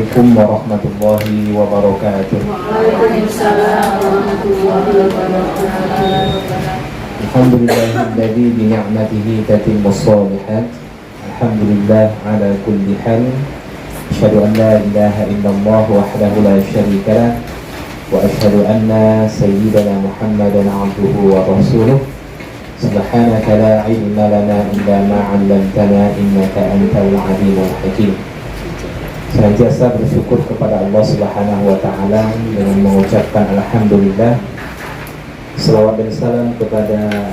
Assalamualaikum warahmatullahi wabarakatuh. Waalaikumsalam warahmatullahi wabarakatuh. Alhamdulillahilladzi bi ni'matihi tatimmus shalihat. Alhamdulillah ala kulli hal. Asyhadu an la ilaha illallah wahdahu la syarika lah wa asyhadu anna sayyidana Muhammadan 'abduhu wa rasuluh. Subhanaka la ilma lana illa ma 'allamtana innaka antal 'alimul hakim. Senantiasa bersyukur kepada Allah Subhanahu wa taala dengan mengucapkan alhamdulillah. Selawat dan salam kepada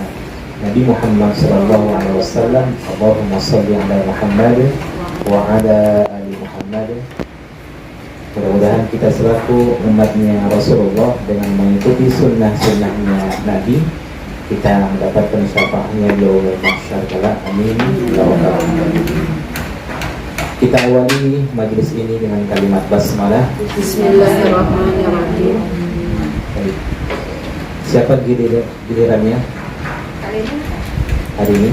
Nabi Muhammad sallallahu alaihi wasallam. Allahumma shalli ala Muhammad wa ala ali Muhammad. Mudah-mudahan kita selaku umatnya Rasulullah dengan mengikuti sunnah-sunnahnya Nabi, kita mendapatkan syafaatnya di yaumil mahsyar kelak. Amin ya rabbal alamin. Kita awali majelis ini dengan kalimat basmalah. Bismillahirrahmanirrahim. Baik. Siapa gilirannya hari ini?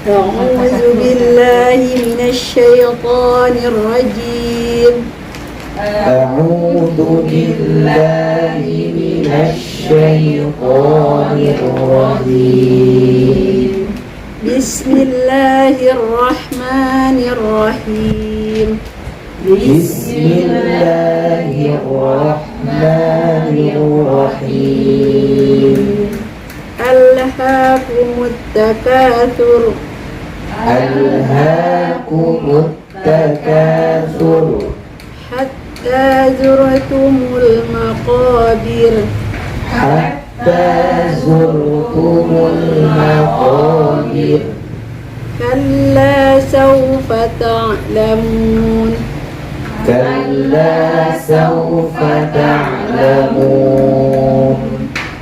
A'udzu billahi minasy syaithanir rajim. A'udzu billahi minasy syaithanir rajim. Bismillahirrahmanirrahim. Bismillahirrahmanirrahim. Alhaakumut takatsur. Alhaakumut takatsur. Hatta zurtumul maqabir. Hatta zurtumul maqabir. Kalla sawfa ta'lamun. Kalla sawfa ta'lamun.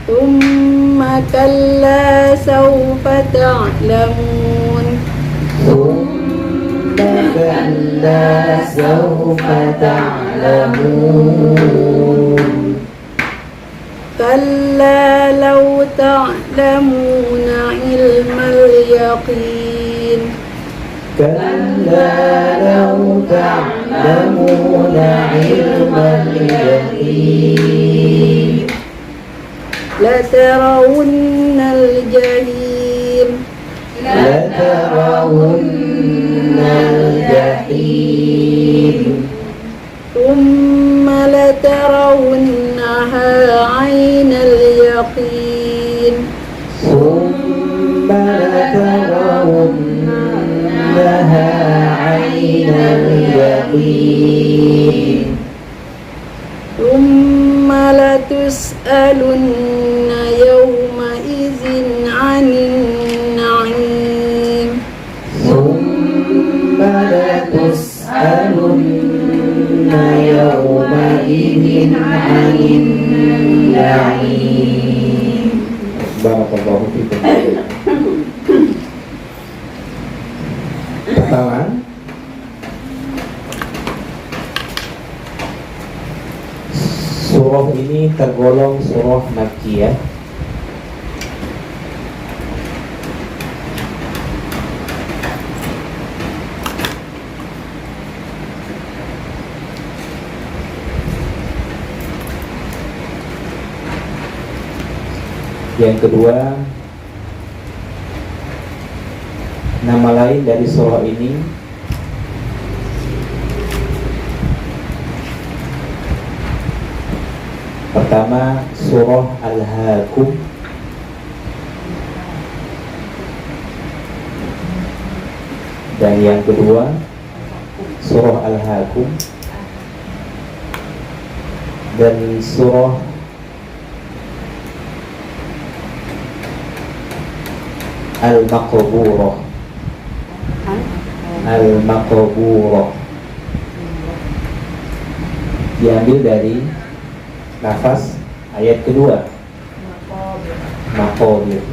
Thumma kalla sawfa ta'lamun. Thumma kalla sawfa ta'lamun. Kalla law ta'lamuna ilmal yaqin. Kalla law ta'lamuna ilmal yaqin. Latarawunnal jahim. Latarawunnal jahim. Thumma latarawunnaha 'ainal yaqin. Thumma latarawunnaha 'ainal yaqin. Thumma latus'alunna yawma idzin 'anin na'im. Thumma latus'alunna yawma idzin 'anin na'im. Barakallahu fikum. Pertama, surah ini tergolong surah Makkiyah. Yang kedua, nama lain dari surah ini pertama surah Al-Hakum. Dan yang kedua surah Al-Hakum. Dan surah Al-Maqburah. Al-Maqburah diambil dari nafas ayat kedua, Maqabir.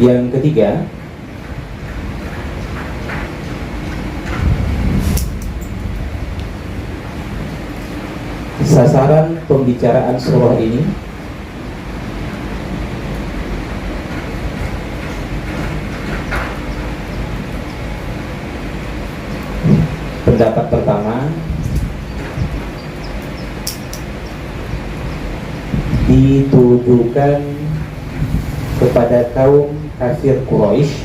Yang ketiga, Sasaran pembicaraan surah ini pendapat pertama ditujukan kepada kaum kafir Quraisy,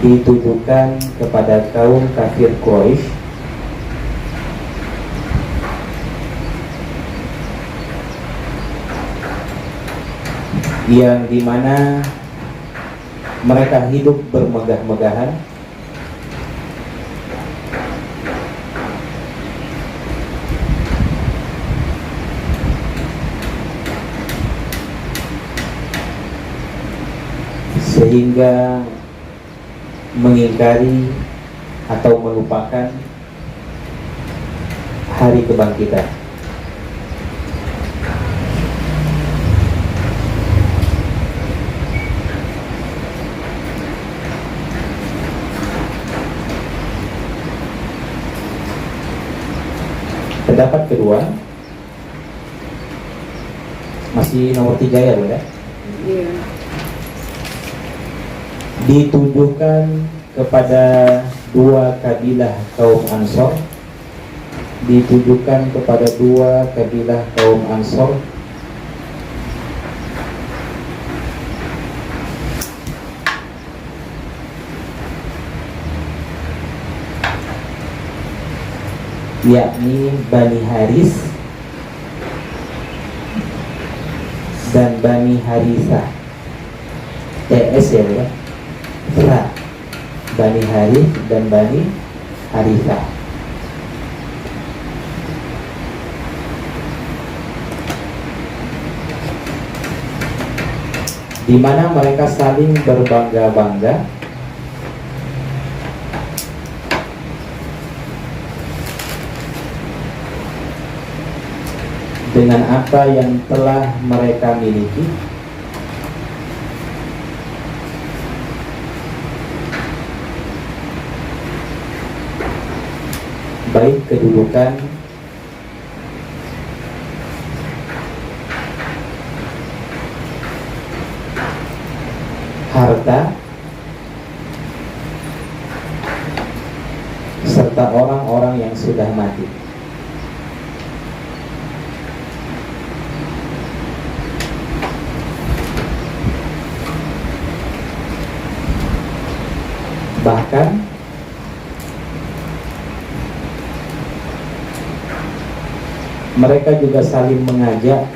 ditujukan kepada kaum kafir Quraisy yang dimana mereka hidup bermegah-megahan, sehingga mengingkari atau melupakan hari kebangkitan. Pendapat kedua, masih nomor 3 ya Bunda? Iya. Ditujukan kepada dua kabilah kaum Ansor, ditujukan kepada dua kabilah kaum Ansor yakni Bani Haris dan Bani Harisah. TS ya Bunda? Ra. Bani Haris dan Bani Harisah. Di mana mereka saling berbangga-bangga dengan apa yang telah mereka miliki, baik kedudukan, harta, serta orang-orang yang sudah mati. Bahkan mereka juga saling mengajak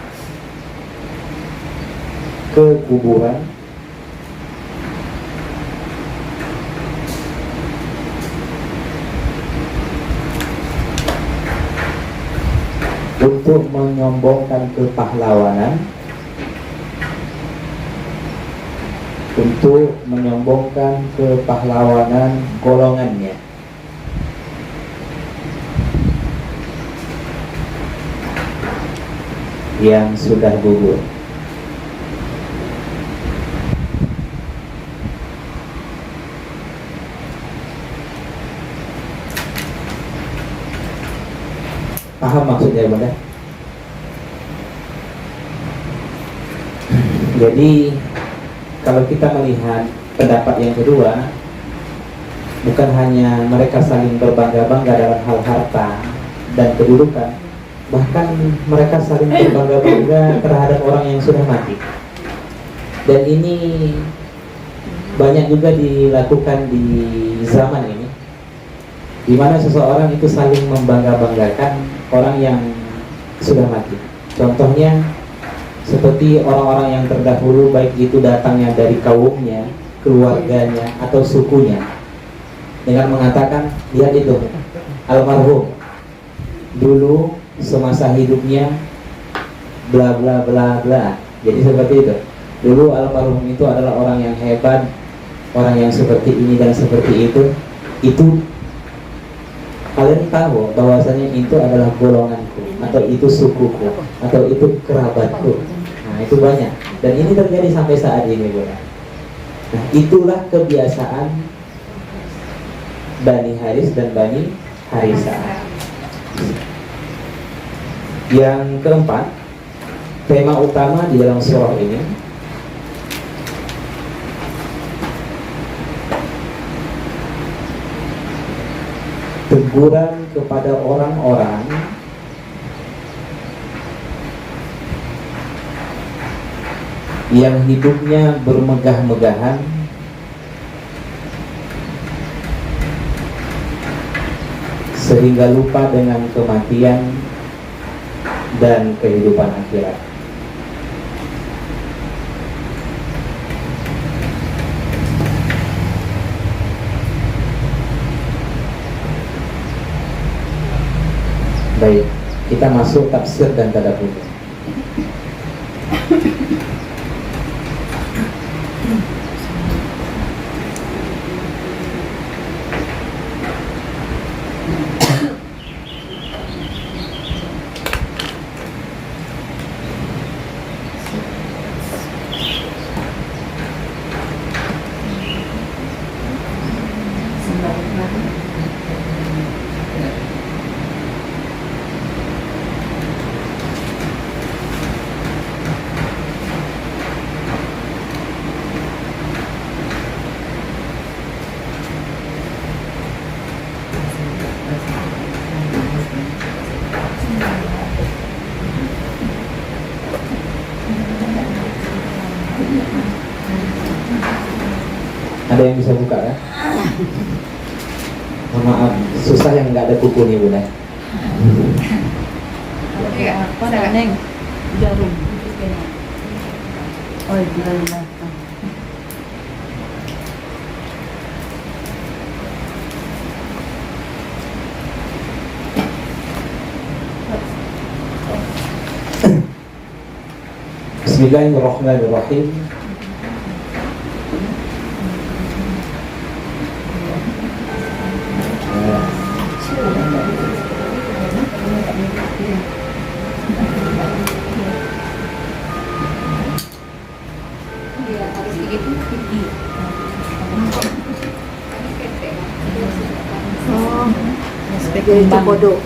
ke kuburan untuk menyombongkan kepahlawanan, untuk menyombongkan kepahlawanan golongannya. Yang sudah gugur. Paham maksudnya Bunda? Jadi kalau kita melihat pendapat yang kedua, bukan hanya mereka saling berbangga-bangga dalam hal harta dan kedudukan, bahkan mereka saling berbangga-bangga terhadap orang yang sudah mati. Dan ini banyak juga dilakukan di zaman ini, di mana seseorang itu saling membangga-banggakan orang yang sudah mati. Contohnya seperti orang-orang yang terdahulu, baik itu datangnya dari kaumnya, keluarganya, atau sukunya, dengan mengatakan, lihat itu almarhum dulu semasa hidupnya bla bla bla bla. Jadi seperti itu. Dulu almarhum itu adalah orang yang hebat, orang yang seperti ini dan seperti itu. Itu kalian tahu bahwasanya itu adalah golonganku, atau itu sukuku, atau itu kerabatku. Nah itu banyak, dan ini terjadi sampai saat ini Bunda. Nah itulah kebiasaan Bani Haris dan Bani Harisah. Yang keempat, tema utama di dalam surah ini teguran kepada orang-orang yang hidupnya bermegah-megahan sehingga lupa dengan kematian dan kehidupan akhirat. Baik, kita masuk tafsir dan tadabbur. Ada yang bisa buka kan? Maaf, susah yang nggak ada buku nih bunda. Apa neng? Jarum. Oh iya. Bismillahirrahmanirrahim. Itu kodok.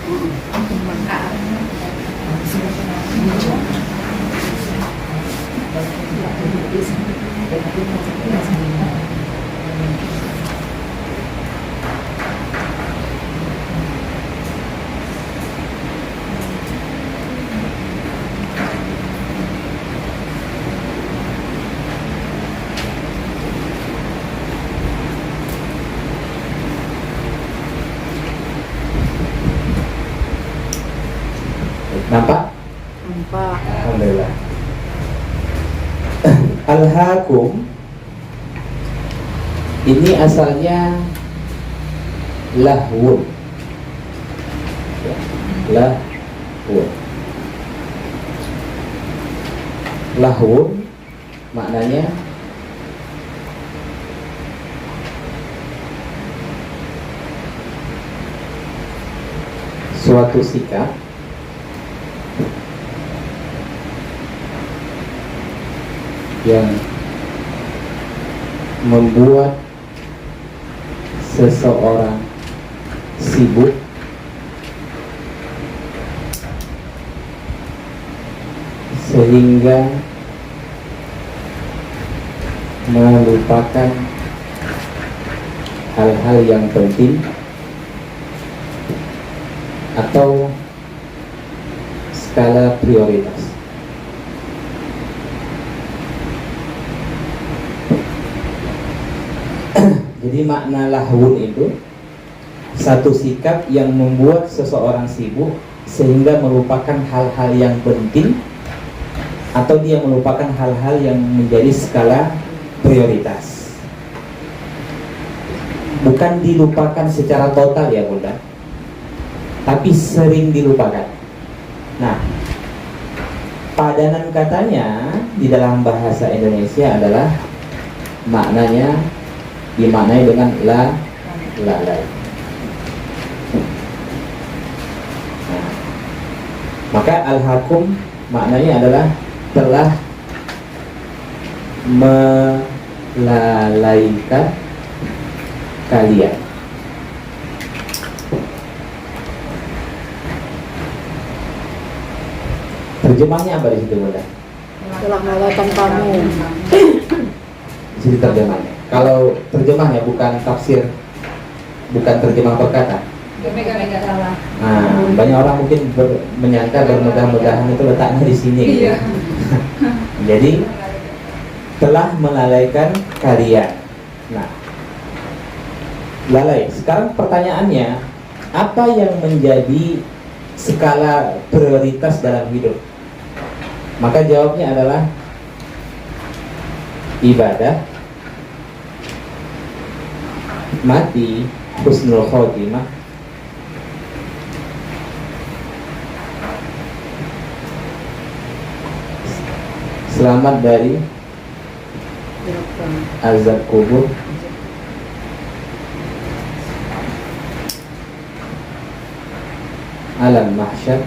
Nampak? Nampak. Alhamdulillah. Alhaakum ini asalnya lahwun, ya, lahwun. Lahwun maknanya suatu sikap yang membuat seseorang sibuk sehingga melupakan hal-hal yang penting atau skala prioritas. Jadi makna lahwun itu satu sikap yang membuat seseorang sibuk sehingga melupakan hal-hal yang penting atau dia melupakan hal-hal yang menjadi skala prioritas. Bukan dilupakan secara total ya bunda, tapi sering dilupakan. Nah, padanan katanya di dalam bahasa Indonesia adalah maknanya dimaknai dengan lalai. Nah, maka al-hakum maknanya adalah telah melalaikan kalian. Terjemahnya apa di situ, Bunda? Telah melalaikan kamu. Di situ terjemahnya. Kalau terjemahnya bukan tafsir, bukan terjemah perkata. Mega salah. Nah, banyak orang mungkin menyangka bermegah-megahan itu letaknya di sini. Gitu. Iya. Jadi telah melalaikan kalian. Nah, lalai. Sekarang pertanyaannya, apa yang menjadi skala prioritas dalam hidup? Maka jawabnya adalah ibadah, mati, husnul khotimah, selamat dari azab kubur, alam mahsyar,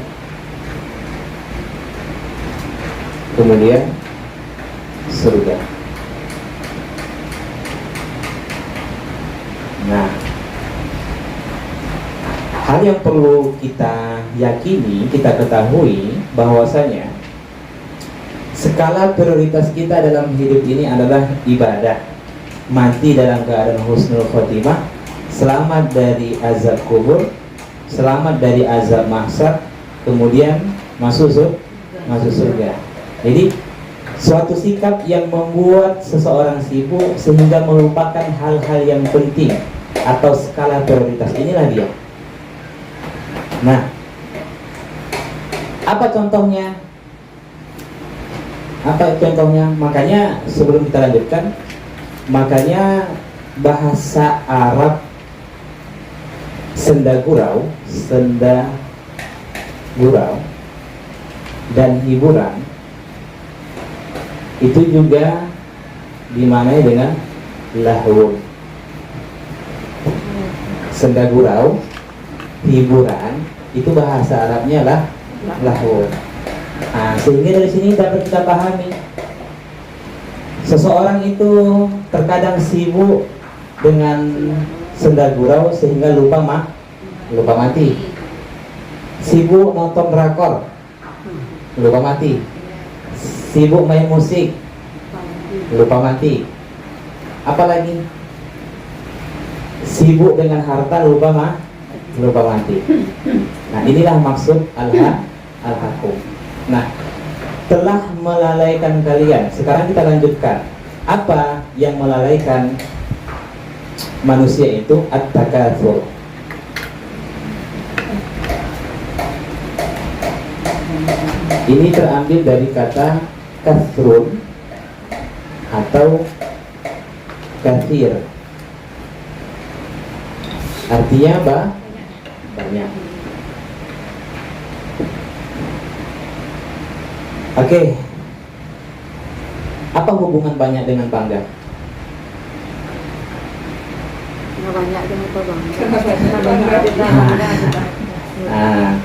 kemudian surga. Nah, hal yang perlu kita yakini, kita ketahui bahwasanya skala prioritas kita dalam hidup ini adalah ibadah, mati dalam keadaan husnul khotimah, selamat dari azab kubur, selamat dari azab mahsyar, kemudian masuk surga. Jadi suatu sikap yang membuat seseorang sibuk sehingga melupakan hal-hal yang penting atau skala prioritas, inilah dia. Nah, apa contohnya? Makanya sebelum kita lanjutkan, makanya bahasa Arab senda gurau dan hiburan itu juga dimaknai dengan lahwun. Senda gurau, hiburan, itu bahasa Arabnya lah lahwun. Nah, sehingga dari sini dapat kita pahami, seseorang itu terkadang sibuk dengan senda gurau sehingga lupa mati. Sibuk nonton drakor, lupa mati. Sibuk main musik, lupa mati. Apalagi sibuk dengan harta, lupa mati. Nah, inilah maksud al-hakum. Nah, telah melalaikan kalian. Sekarang kita lanjutkan. Apa yang melalaikan manusia itu? At-takatsur. Ini terambil dari kata kathrun atau kathir. Artinya apa? Banyak. Oke. Apa hubungan banyak dengan bangga? Banyak dengan apa bang? Nah,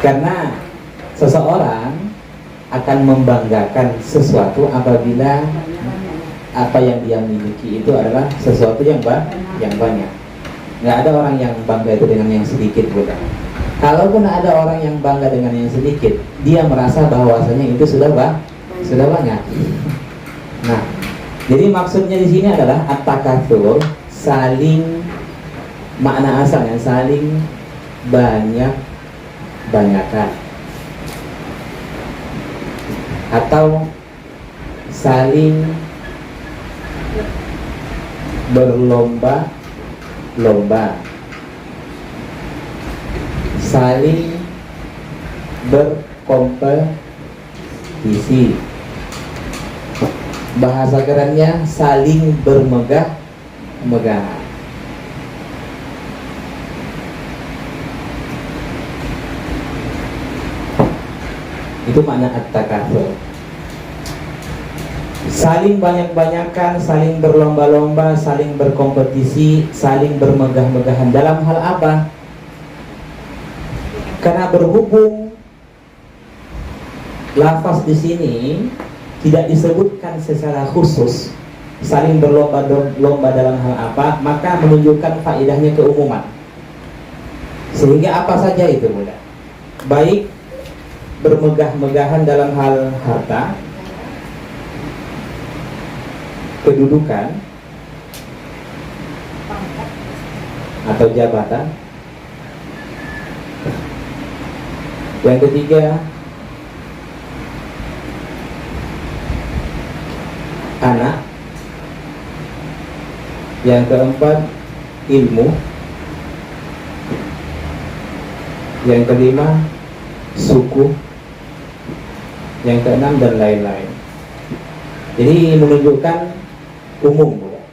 karena seseorang akan membanggakan sesuatu apabila apa yang dia miliki itu adalah sesuatu yang banyak. Nggak ada orang yang bangga itu dengan yang sedikit, bukan? Kalaupun ada orang yang bangga dengan yang sedikit, dia merasa bahwasanya itu sudah banyak. Nah, jadi maksudnya di sini adalah at-takatsur, saling, makna asalnya saling banyakan atau saling berlomba-lomba, saling berkompetisi. Bahasa kerennya saling bermegah-megahan. Itu makna at-takatsur. Saling banyak-banyakan, saling berlomba-lomba, saling berkompetisi, saling bermegah-megahan. Dalam hal apa? Karena berhubung lafaz di sini tidak disebutkan secara khusus saling berlomba-lomba dalam hal apa, maka menunjukkan faedahnya keumuman. Sehingga apa saja itu mudah, baik bermegah-megahan dalam hal harta, kedudukan, atau jabatan. Yang ketiga, anak. Yang keempat, ilmu. Yang kelima, suku. Yang keenam, dan lain-lain. Jadi menunjukkan umum, bukan?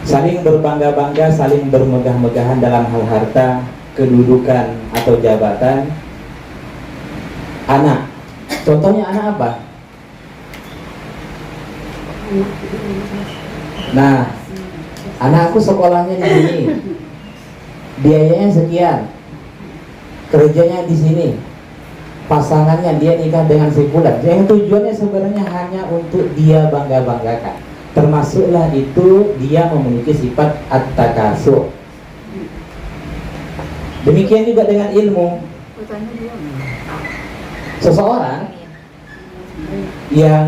Saling berbangga-bangga, saling bermegah-megahan dalam hal harta, kedudukan atau jabatan. Anak, contohnya anak apa? Nah, anakku sekolahnya di sini, biayanya sekian, kerjanya di sini, pasangannya dia nikah dengan si fulan. Yang tujuannya sebenarnya hanya untuk dia bangga-banggakan. Termasuklah itu dia memiliki sifat at-takasur. Demikian juga dengan ilmu. Seseorang yang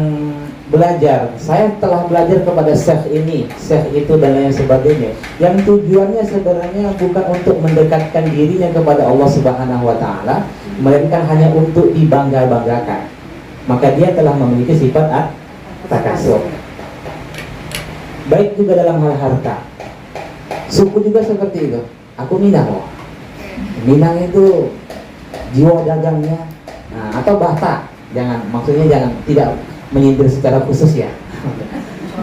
belajar, saya telah belajar kepada syekh ini, syekh itu, dan lain sebagainya, yang tujuannya sebenarnya bukan untuk mendekatkan dirinya kepada Allah Subhanahu wa Ta'ala, melainkan hanya untuk dibangga-banggakan, maka dia telah memiliki sifat at-takasur. Baik juga dalam hal harta. Suku juga seperti itu. Aku Minang loh. Minang itu jiwa dagangnya. Nah, atau Batak. Maksudnya jangan tidak menyindir secara khusus ya.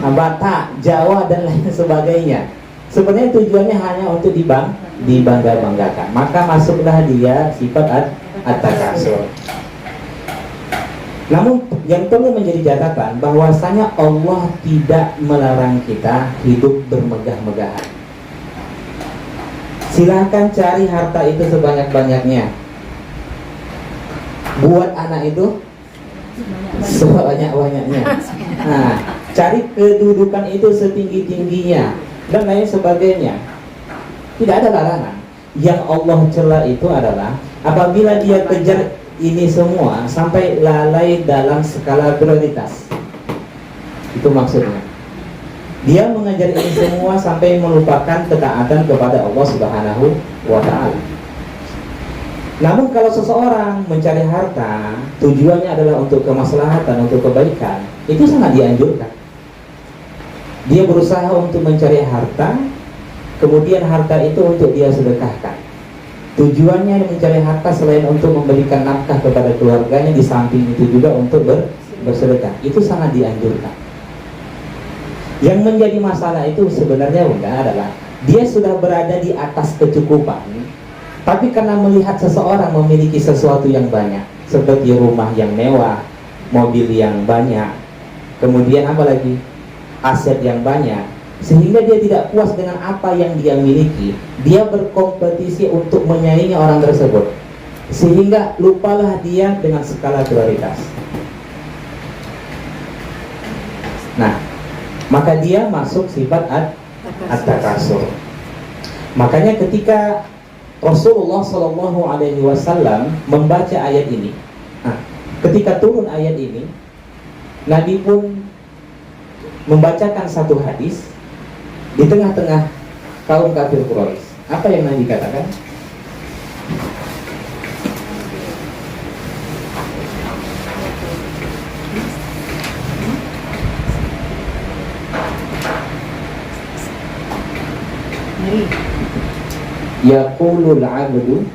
Nah, Batak, Jawa dan lain sebagainya. Sebenarnya tujuannya hanya untuk dibangga-banggakan. Maka masuklah dia sifat at-takasur. Namun yang perlu menjadi catatan bahwasanya Allah tidak melarang kita hidup bermegah-megahan. Silahkan cari harta itu sebanyak-banyaknya. Buat anak itu sebanyak-banyaknya. Nah, cari kedudukan itu setinggi-tingginya dan lain sebagainya. Tidak ada larangan. Yang Allah cela itu adalah apabila dia kejar ini semua sampai lalai dalam skala prioritas. Itu maksudnya. Dia mengejar ini semua sampai melupakan ketaatan kepada Allah Subhanahu wa Ta'ala. Namun kalau seseorang mencari harta, tujuannya adalah untuk kemaslahatan, untuk kebaikan, itu sangat dianjurkan. Dia berusaha untuk mencari harta, kemudian harta itu untuk dia sedekahkan. Tujuannya mencari harta selain untuk memberikan nafkah kepada keluarganya, di samping itu juga untuk bersedekah. Itu sangat dianjurkan. Yang menjadi masalah itu sebenarnya adalah dia sudah berada di atas kecukupan, tapi karena melihat seseorang memiliki sesuatu yang banyak, seperti rumah yang mewah, mobil yang banyak, kemudian apa lagi? Aset yang banyak, sehingga dia tidak puas dengan apa yang dia miliki. Dia berkompetisi untuk menyaingi orang tersebut, sehingga lupalah dia dengan skala prioritas. Nah, maka dia masuk sifat at-takasur. Makanya ketika Rasulullah SAW membaca ayat ini, ketika turun ayat ini, Nabi pun membacakan satu hadis di tengah-tengah kaum kafir Quraisy. Apa yang Nabi katakan? Yaqulul 'abdu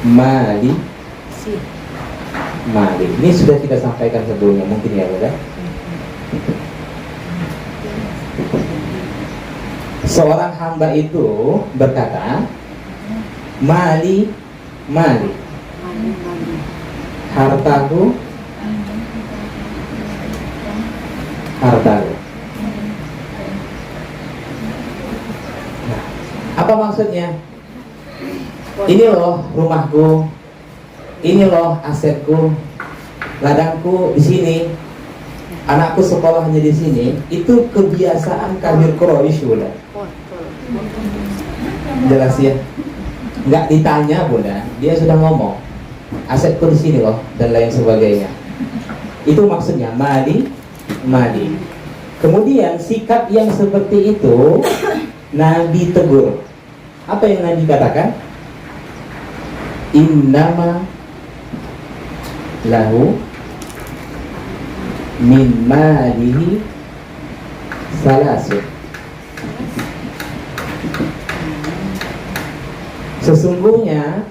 mali. Ini sudah kita sampaikan sebelumnya mungkin ya, Bunda. Seorang hamba itu berkata, mali, hartaku. Nah, apa maksudnya? Ini loh rumahku, ini loh asetku, ladangku di sini. Anakku sekolahnya di sini, itu kebiasaan kafir Quraisy, Bunda. Wah, betul. Jelas ya? Nggak ditanya, Bunda, dia sudah ngomong, asetku di sini loh, dan lain sebagainya. Itu maksudnya mali. Kemudian sikap yang seperti itu Nabi tegur. Apa yang Nabi katakan? Innama lahu min malihi salasun. Sesungguhnya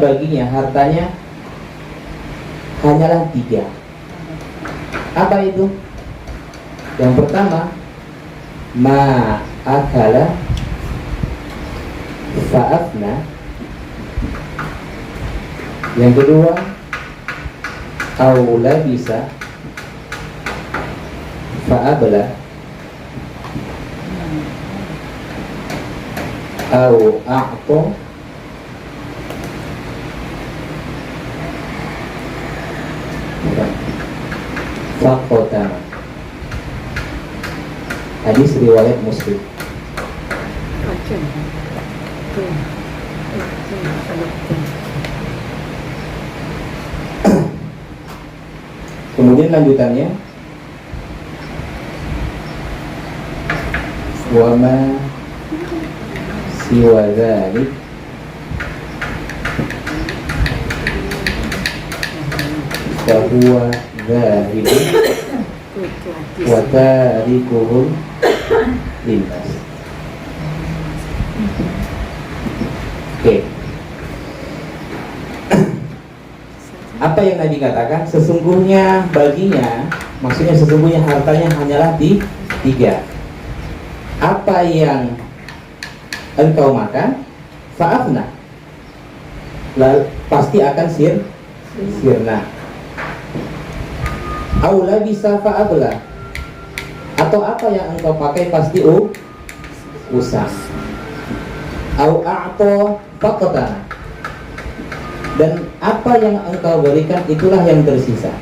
baginya hartanya hanyalah 3. Apa itu? Yang pertama, ma akala fa'afna. Yang kedua, au labisa fa'abla, au a'ta faqotama. Hadis riwayat Muslim. Macam. Kemudian lanjutannya, wa ma siwa dzalik fa huwa dzahibun wa tarikuhum linnas. Oke. Apa yang Nabi katakan? Sesungguhnya baginya, maksudnya sesungguhnya hartanya hanyalah 3. Apa yang engkau makan, fa'afna, lalu pasti akan sirna. Aula bisa fa'abla, atau apa yang engkau pakai pasti usang. Au a'to faqatana, dan apa yang engkau berikan itulah yang tersisa.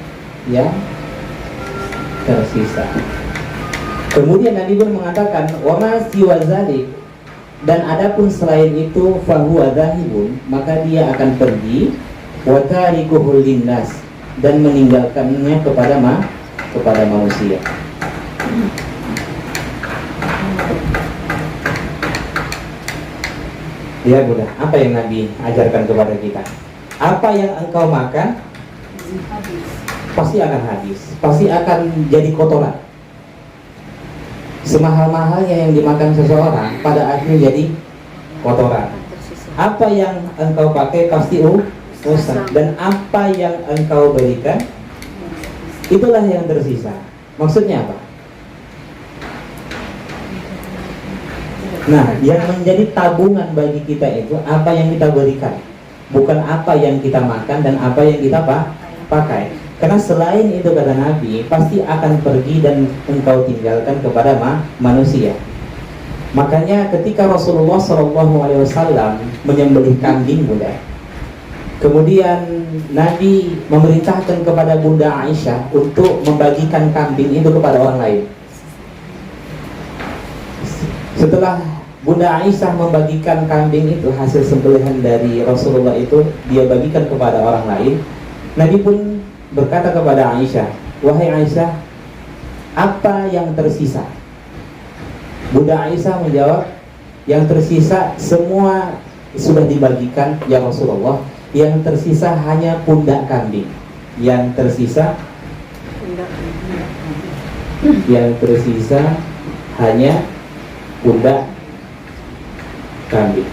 Kemudian Nabi pun mengatakan, wa ma siwa dzalik, dan adapun selain itu fahuwa dzahibun, maka dia akan pergi, wa tarikuhul linnas, dan meninggalkannya kepada manusia. Ya Bunda, apa yang Nabi ajarkan kepada kita? Apa yang engkau makan pasti akan habis, pasti akan jadi kotoran. Semahal-mahalnya yang dimakan seseorang, pada akhirnya jadi kotoran. Apa yang engkau pakai pasti usang, dan apa yang engkau berikan itulah yang tersisa. Maksudnya apa? Nah, yang menjadi tabungan bagi kita itu apa yang kita berikan, bukan apa yang kita makan dan apa yang kita pakai. Karena selain itu, kata Nabi, pasti akan pergi dan engkau tinggalkan kepada manusia. Makanya ketika Rasulullah SAW menyembelih kambing, Bunda, kemudian Nabi memerintahkan kepada Bunda Aisyah untuk membagikan kambing itu kepada orang lain. Setelah Bunda Aisyah membagikan kambing itu, hasil sembelihan dari Rasulullah itu, dia bagikan kepada orang lain, Nabi pun berkata kepada Aisyah, wahai Aisyah, apa yang tersisa? Bunda Aisyah menjawab, yang tersisa semua sudah dibagikan ya Rasulullah, yang tersisa hanya pundak kambing. Yang tersisa hanya pundak kambing.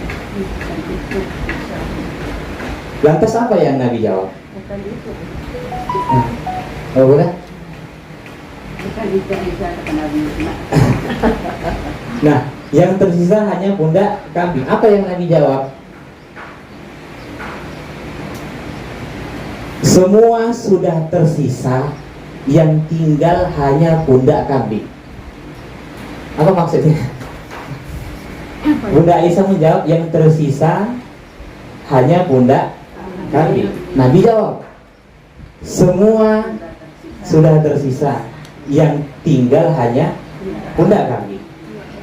Lantas apa yang Nabi jawab? Oh, boleh? Nah, yang tersisa hanya pundak kambing. Apa yang Nabi jawab? Semua sudah tersisa, yang tinggal hanya pundak kambing. Apa maksudnya? Bunda Aisyah menjawab, yang tersisa hanya pundak kambing. Nabi jawab, Semua sudah tersisa, yang tinggal hanya pundak kami.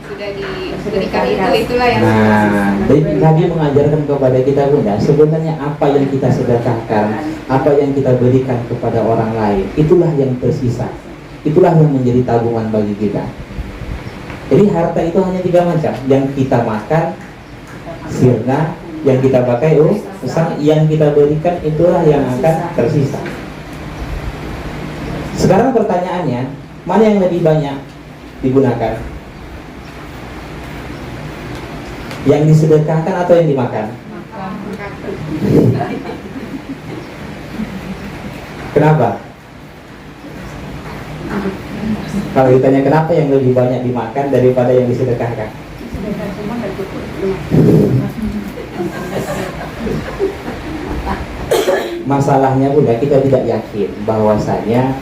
Sudah diberikan itulah yang Nah, Nabi mengajarkan kepada kita, Bunda, sebenarnya apa yang kita sedekahkan, apa yang kita berikan kepada orang lain, itulah yang tersisa. Itulah yang menjadi tabungan bagi kita. Jadi harta itu hanya 3 macam, yang kita makan, sirna, yang kita pakai, usang, yang kita berikan, itulah yang akan tersisa. Sekarang pertanyaannya, mana yang lebih banyak digunakan? Yang disedekahkan atau yang dimakan? Kenapa? Kalau ditanya kenapa yang lebih banyak dimakan daripada yang disedekahkan? Masalahnya Bunda, kita tidak yakin bahwasanya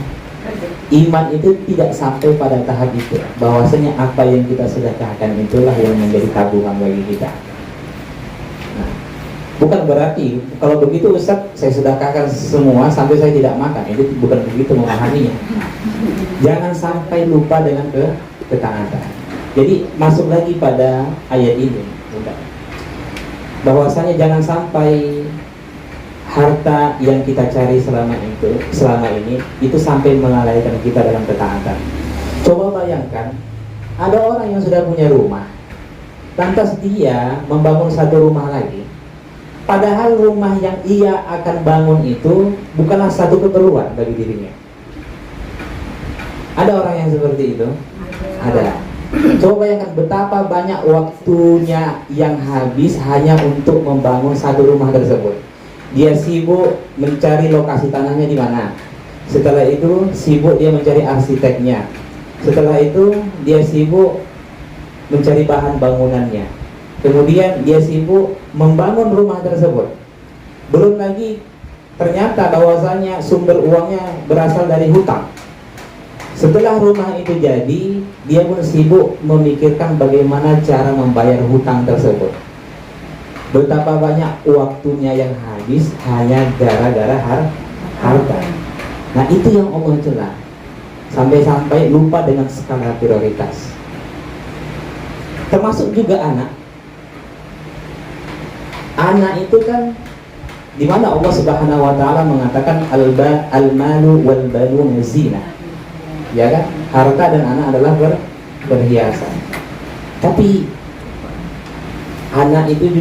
iman itu tidak sampai pada tahap itu, bahwasanya apa yang kita sedekahkan itulah yang menjadi tabungan bagi kita. Nah, bukan berarti kalau begitu Ustaz, saya sedekahkan semua sampai saya tidak makan. Itu bukan begitu memahaminya. Jangan sampai lupa dengan ketaatan. Jadi masuk lagi pada ayat ini, Bunda, bahwasanya jangan sampai harta yang kita cari selama ini itu sampai melalaikan kita dalam ketaatan. Coba bayangkan, ada orang yang sudah punya rumah, lantas dia membangun satu rumah lagi, padahal rumah yang ia akan bangun itu bukanlah satu keperluan bagi dirinya. Ada orang yang seperti itu? Ada. Coba bayangkan betapa banyak waktunya yang habis hanya untuk membangun satu rumah tersebut. Dia sibuk mencari lokasi tanahnya di mana. Setelah itu sibuk dia mencari arsiteknya. Setelah itu dia sibuk mencari bahan bangunannya. Kemudian dia sibuk membangun rumah tersebut. Belum lagi ternyata bahwasanya sumber uangnya berasal dari hutang. Setelah rumah itu jadi, dia pun sibuk memikirkan bagaimana cara membayar hutang tersebut. Betapa banyak waktunya yang habis hanya gara-gara harta. Nah, itu yang Allah celah. Sampai-sampai lupa dengan skala prioritas. Termasuk juga anak. Anak itu kan di mana Allah Subhanahu wa taala mengatakan al-malu wal banun zinah. Ya kan? Harta dan anak adalah perhiasan. Tapi anak itu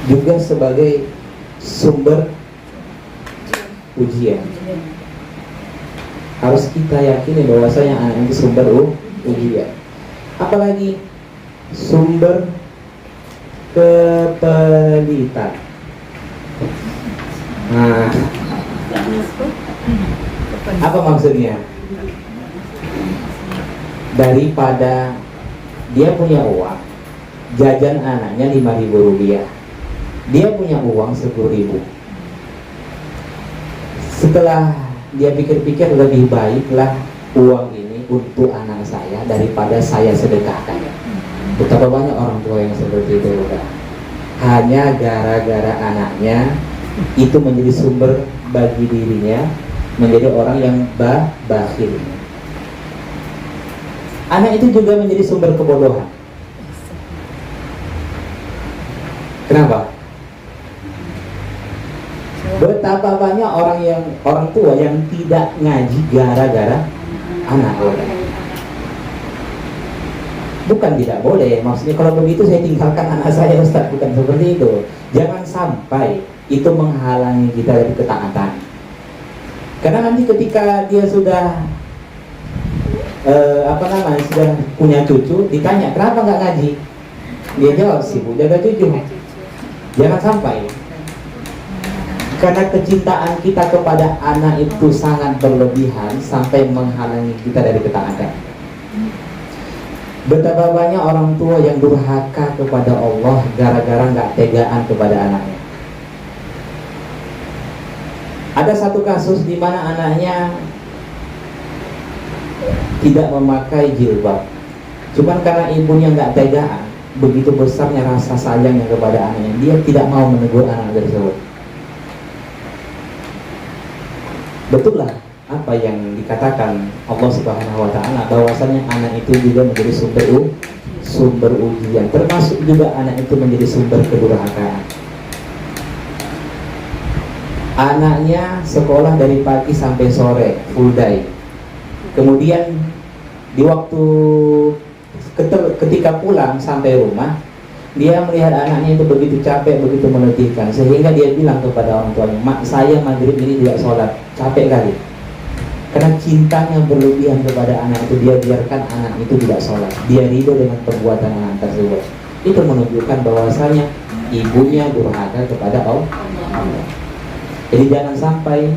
juga sebagai sumber ujian. Harus kita yakini bahwasanya anak itu sumber ujian. Apalagi sumber kepelitan. Nah, apa maksudnya? Daripada dia punya uang, jajan anaknya 5.000 rupiah, dia punya uang 10.000. Setelah dia pikir-pikir, lebih baiklah uang ini untuk anak saya daripada saya sedekahkan. Betapa banyak orang tua yang seperti itu, udah. Hanya gara-gara anaknya itu menjadi sumber bagi dirinya, menjadi orang yang bakhil. Anak itu juga menjadi sumber kebodohan. Kenapa? Betapa banyak orang tua yang tidak ngaji gara-gara anak. Bukan tidak boleh, maksudnya kalau begitu saya tinggalkan anak saya, Ustaz, bukan seperti itu. Jangan sampai itu menghalangi kita dari ketaatan. Karena nanti ketika dia sudah sudah punya cucu, ditanya kenapa nggak ngaji, dia jawab sibuk jaga cucu. Jangan sampai, karena kecintaan kita kepada anak itu sangat berlebihan sampai menghalangi kita dari ketaatan. Betapa banyak orang tua yang durhaka kepada Allah gara-gara nggak tegaan kepada anaknya. Ada satu kasus di mana anaknya tidak memakai jilbab, cuman karena ibunya nggak tegaan, begitu besarnya rasa sayangnya kepada anaknya, dia tidak mau menegur anak tersebut. betullah apa yang dikatakan Allah Subhanahu wa taala, bahwasanya anak itu juga menjadi sumber ujian, termasuk juga anak itu menjadi sumber kedurhakaan. Anaknya sekolah dari pagi sampai sore full day, kemudian di waktu ketika pulang sampai rumah, dia melihat anaknya itu begitu capek, begitu meletihkan, sehingga dia bilang kepada orang tuanya, "Mak, saya maghrib ini tidak sholat, capek kali." Karena cintanya berlebihan kepada anak itu, dia biarkan anak itu tidak sholat. Dia ridho dengan perbuatan anak tersebut. Itu menunjukkan bahwasanya ibunya durhaka kepada Allah. Jadi jangan sampai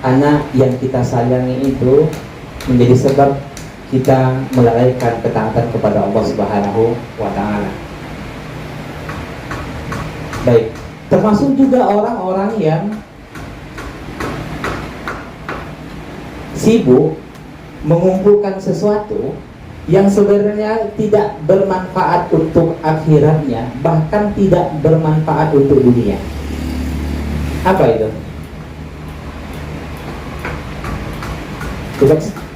anak yang kita sayangi itu menjadi sebab kita melalaikan ketaatan kepada Allah Subhanahu wa taala. Baik, termasuk juga orang-orang yang sibuk mengumpulkan sesuatu yang sebenarnya tidak bermanfaat untuk akhiratnya, bahkan tidak bermanfaat untuk dunia. Apa itu?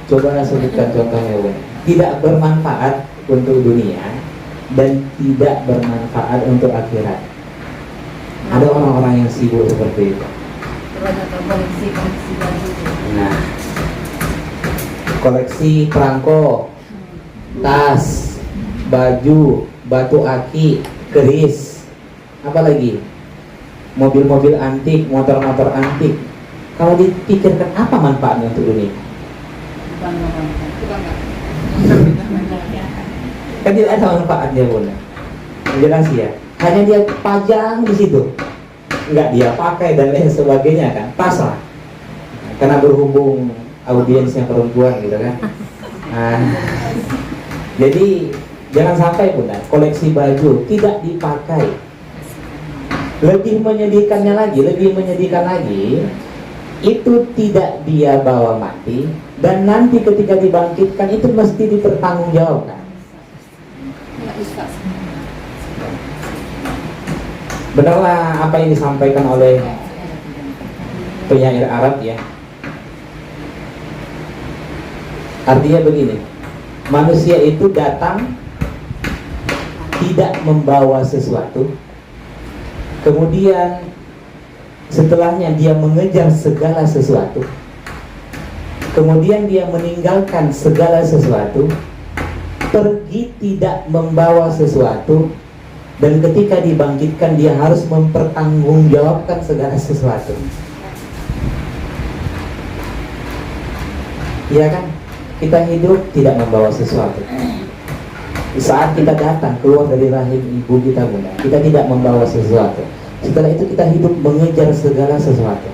Coba sebutkan contohnya, Bu. Tidak bermanfaat untuk dunia dan tidak bermanfaat untuk akhirat. Ada orang-orang yang sibuk seperti itu. koleksi baju. Nah, koleksi perangko, tas, baju, batu aki, keris, apa lagi? Mobil-mobil antik, motor-motor antik. Kalau dipikirkan apa manfaatnya untuk dunia? Kan tidak ada manfaatnya, Bunda. Jelas ya. Hanya dia pajang di situ, nggak dia pakai dan lain sebagainya, kan pasrah. Karena berhubung audiensnya perempuan gitu kan. Nah, jadi jangan sampai, Bunda, koleksi baju tidak dipakai. Lebih menyedihkan lagi, itu tidak dia bawa mati, dan nanti ketika dibangkitkan itu mesti dipertanggungjawabkan. Benarlah apa yang disampaikan oleh penyair Arab ya. Artinya begini, manusia itu datang tidak membawa sesuatu, kemudian setelahnya dia mengejar segala sesuatu, kemudian dia meninggalkan segala sesuatu, pergi tidak membawa sesuatu, dan ketika dibangkitkan dia harus mempertanggungjawabkan segala sesuatu. Iya kan? Kita hidup tidak membawa sesuatu. Di saat kita datang keluar dari rahim ibu kita, Bunda, kita tidak membawa sesuatu. Setelah itu kita hidup mengejar segala sesuatu.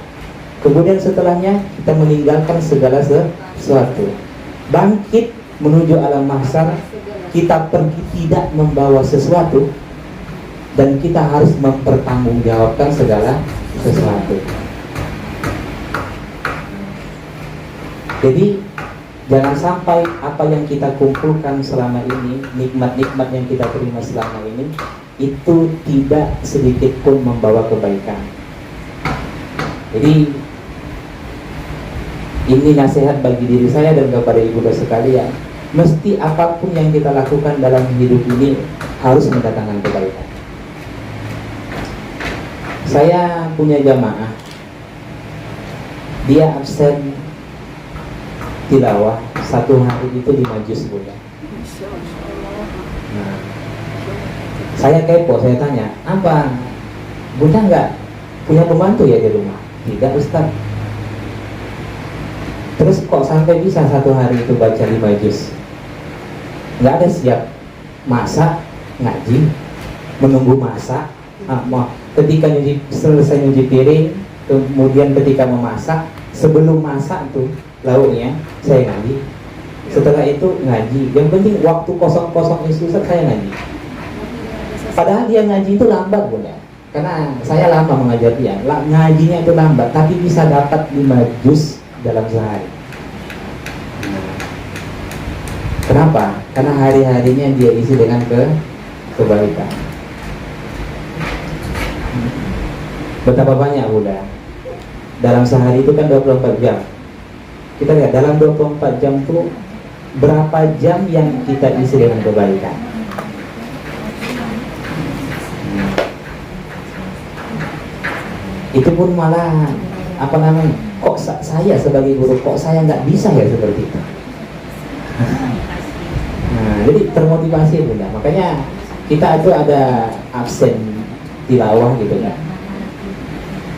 Kemudian setelahnya kita meninggalkan segala sesuatu. Bangkit menuju alam mahsyar, kita pergi tidak membawa sesuatu, dan kita harus mempertanggungjawabkan segala sesuatu. Jadi jangan sampai apa yang kita kumpulkan selama ini, nikmat-nikmat yang kita terima selama ini, itu tidak sedikit pun membawa kebaikan. Jadi ini nasihat bagi diri saya dan kepada ibu dan sekalian. Mesti apapun yang kita lakukan dalam hidup ini harus mendatangkan kebaikan. Saya punya jamaah, dia absen tilawah satu hari itu 5 juz, Bunda. Nah, saya kepo, saya tanya, apa Bunda nggak punya pembantu ya di rumah? Tidak, Ustaz. Terus kok sampai bisa satu hari itu baca 5 juz? Nggak ada siap masak, ngaji, menunggu masak. Ketika selesai nyuci piring, kemudian ketika memasak, sebelum masak tuh lauknya saya ngaji, setelah itu ngaji. Yang penting waktu kosong-kosong Ustaz saya ngaji. Padahal dia ngaji itu lambat, Bunda, karena saya lama mengajar dia. Ngajinya itu lambat, tapi bisa dapat 5 juz dalam sehari. Kenapa? Karena hari-harinya dia isi dengan kebaikan. Betapa banyak, Bunda. dalam sehari itu kan 24 jam. Kita lihat dalam 24 jam itu berapa jam yang kita isi dengan kebaikan. Itu pun malah apa namanya, kok saya sebagai guru, kok saya nggak bisa ya seperti itu. Nah, jadi termotivasi Bunda. Makanya kita itu ada absen tilawah gitu kan.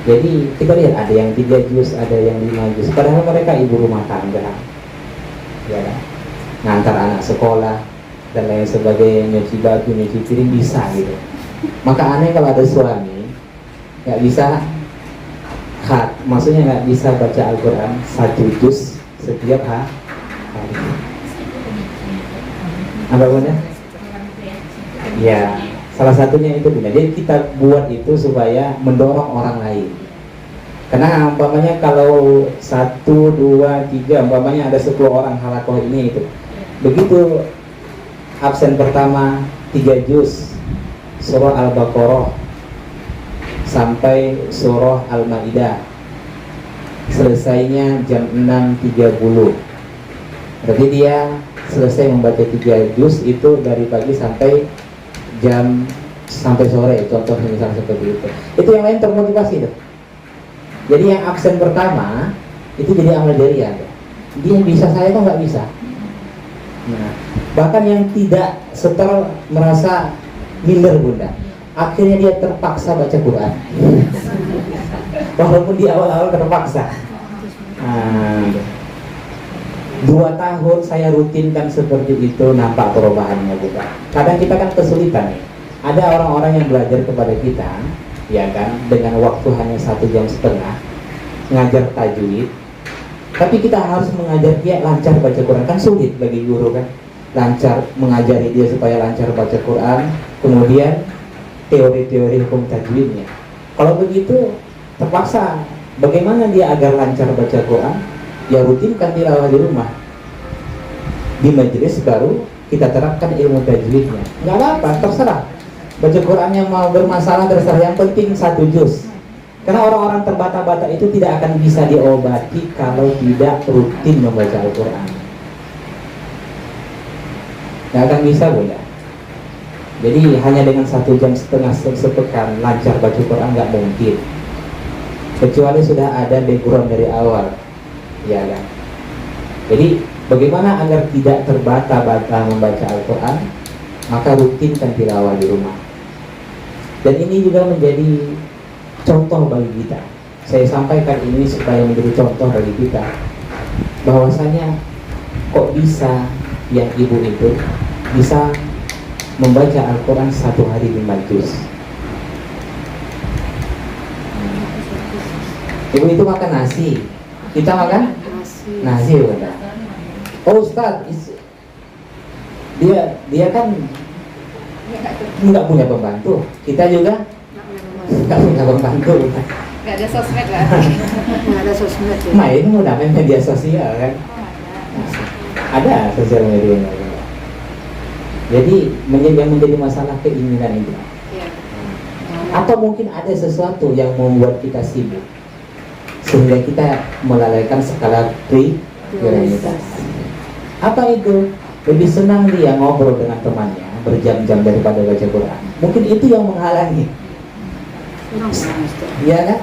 Jadi kita lihat ada yang 3 juz, ada yang 5 juz. Padahal mereka ibu rumah tangga, ya kan? Ngantar anak sekolah dan lain sebagainya, nyuci baju, nyuci piring bisa gitu. Maka aneh kalau ada suami nggak bisa maksudnya nggak bisa baca Al-Quran 1 juz setiap hari. Apa Bunda? Ya, salah satunya itu Bunda. Jadi kita buat itu supaya mendorong orang lain. Karena umpamanya kalau 1, 2, 3, umpamanya ada 10 orang halakoh ini itu. Begitu absen pertama 3 juz surah Al-Baqarah sampai surah Al-Maidah, selesainya jam 6.30. Berarti dia selesai membaca 3 juz itu dari pagi sampai sampai sore, contohnya misalnya seperti itu. Itu yang lain termotivasi tuh. Jadi yang absen pertama itu jadi amal jariah. Dia bisa, saya kok nggak bisa. Nah, bahkan yang tidak setel merasa minder Bunda. Akhirnya dia terpaksa baca Quran. Walaupun di awal-awal terpaksa. 2 tahun saya rutinkan seperti itu, nampak perubahannya Bunda. Kadang kita kan kesulitan nih. Ada orang-orang yang belajar kepada kita, ya kan, dengan waktu hanya 1,5 jam ngajar tajwid. Tapi kita harus mengajar dia lancar baca Quran, kan sulit bagi guru kan. Lancar mengajari dia supaya lancar baca Quran, kemudian teori-teori hukum tajwidnya. Kalau begitu terpaksa. Bagaimana dia agar lancar baca Quran? Ya rutinkan tilawah di rumah. Di majelis baru kita terapkan ilmu tajwidnya. Nggak apa-apa, terserah. Baca Qurannya mau bermasalah terserah, yang penting 1 juz. Karena orang-orang terbata-bata itu tidak akan bisa diobati kalau tidak rutin membaca Al-Quran. Nggak akan bisa Bunda. Jadi hanya dengan 1,5 jam sepekan lancar baca Quran nggak mungkin. Kecuali sudah ada background dari awal, ya kan. Jadi bagaimana agar tidak terbata-bata membaca Al-Quran? Maka rutinkan tilawah di rumah. Dan ini juga menjadi contoh bagi kita. Saya sampaikan ini supaya menjadi contoh bagi kita, bahwasanya kok bisa yang ibu itu bisa membaca Al-Quran 1 hari 5 juz. Ibu itu makan nasi, kita makan nasi Bunda. Oh Ustaz, dia kan nggak punya pembantu, kita juga nggak punya pembantu. Nggak ada sosmed lah. Nggak ada sosmed ya. Main udah main media sosial kan. Ada sosial media. Jadi yang menjadi masalah keinginan itu. Iya. Atau mungkin ada sesuatu yang membuat kita sibuk sehingga kita melalaikan skala prioritas. Apa itu? Lebih senang dia ngobrol dengan temannya berjam-jam daripada baca Quran. Mungkin itu yang menghalangi. Iya kan?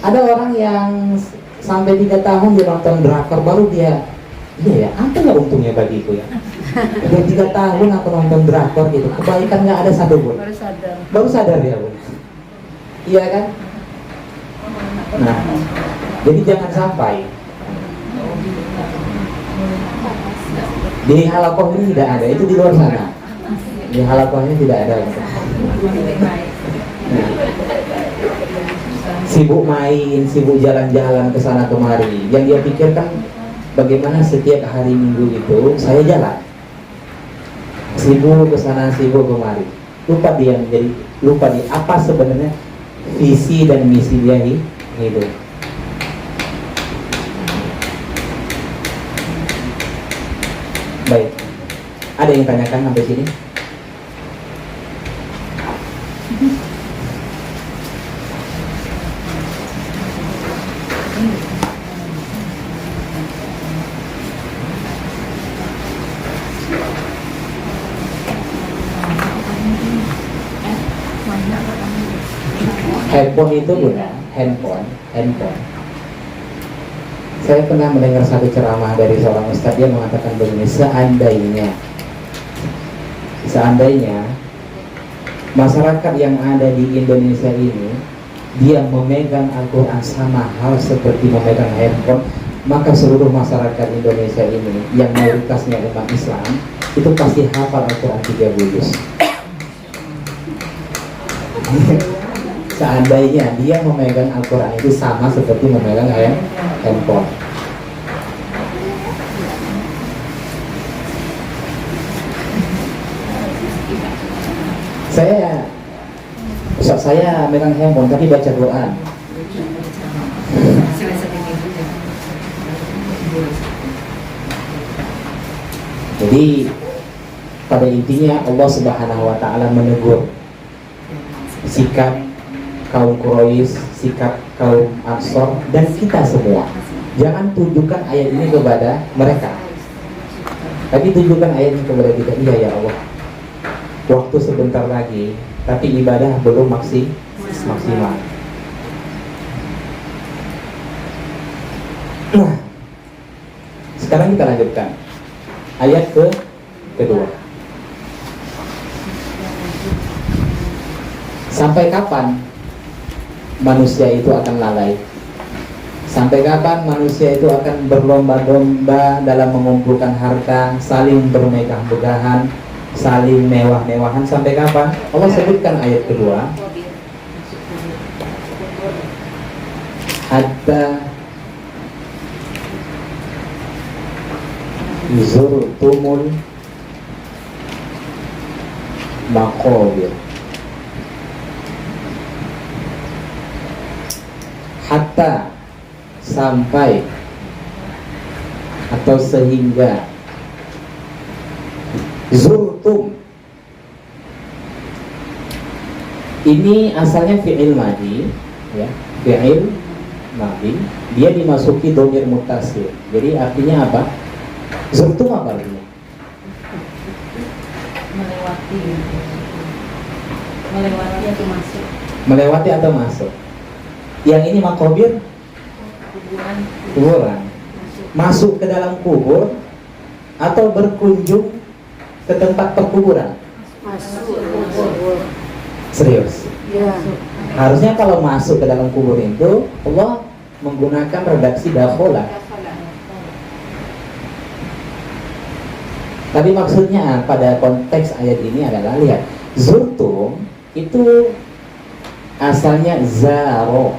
Ada orang yang sampai 3 tahun dia nonton drakor, baru dia, iya ya, apa nggak untungnya bagiku ya? Udah 3 tahun aku nonton drakor gitu, kebaikan nggak ada satu pun. Baru sadar dia pun. Iya kan? Nah, jadi jangan sampai di halakoh ini tidak ada, itu di luar sana. Di halakohnya tidak ada. Nah, sibuk main, sibuk jalan-jalan ke sana kemari. Yang dia pikirkan bagaimana setiap hari Minggu itu saya jalan. Sibuk ke sana, sibuk kemari. Lupa dia apa sebenarnya visi dan misi dia hidup. Baik. Ada yang tanyakan sampai sini? Handphone itu bukan handphone. Saya pernah mendengar satu ceramah dari seorang ustadz, dia mengatakan begini, seandainya masyarakat yang ada di Indonesia ini dia memegang Al-Quran sama hal seperti memegang handphone, maka seluruh masyarakat Indonesia ini yang mayoritasnya umat Islam itu pasti hafal Al-Quran 3 juz. Seandainya dia memegang Al-Quran itu sama seperti memegang handphone. Saya megang handphone tapi baca Quran. Jadi pada intinya Allah Subhanahu wa taala menegur sikap kaum Quraisy, sikap kaum Ansor dan kita semua. Jangan tunjukkan ayat ini kepada mereka, tapi tunjukkan ayat ini kepada kita. Iya ya Allah, waktu sebentar lagi, tapi ibadah belum maksimal. Nah, sekarang kita lanjutkan ayat kedua. Sampai kapan manusia itu akan lalai? Sampai kapan manusia itu akan berlomba-lomba dalam mengumpulkan harta, saling bermegah-megahan, saling mewah-mewahan? Sampai kapan? Allah sebutkan ayat kedua, hatta zurtumul maqabir. Hatta, sampai atau sehingga, zurtum ini asalnya fi'il madhi, ya, fi'il madhi, dia dimasuki dhamir muttasil. Jadi artinya apa? Zurtum apa artinya? Melewati atau masuk. Yang ini makobir, kuburan. Masuk ke dalam kubur atau berkunjung ke tempat perkuburan? Masuk. Serius? Ya. Harusnya kalau masuk ke dalam kubur itu Allah menggunakan redaksi dakhola. Tapi maksudnya pada konteks ayat ini adalah, lihat, zurtum itu asalnya zaro,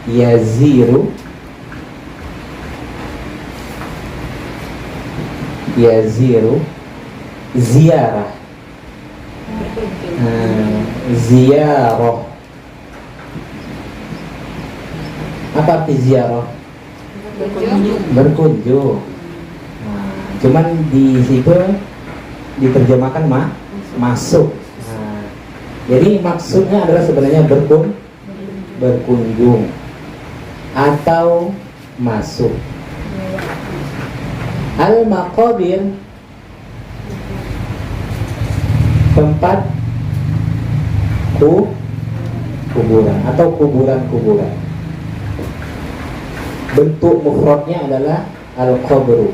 yaziru, ziarah, ziarah. Apa arti ziarah? Berkunjung. Cuman di situ diterjemahkan masuk. Jadi maksudnya adalah sebenarnya berkunjung atau masuk. Al-maqabir, tempat kuburan atau kuburan-kuburan. Bentuk mufradnya adalah al-qabru.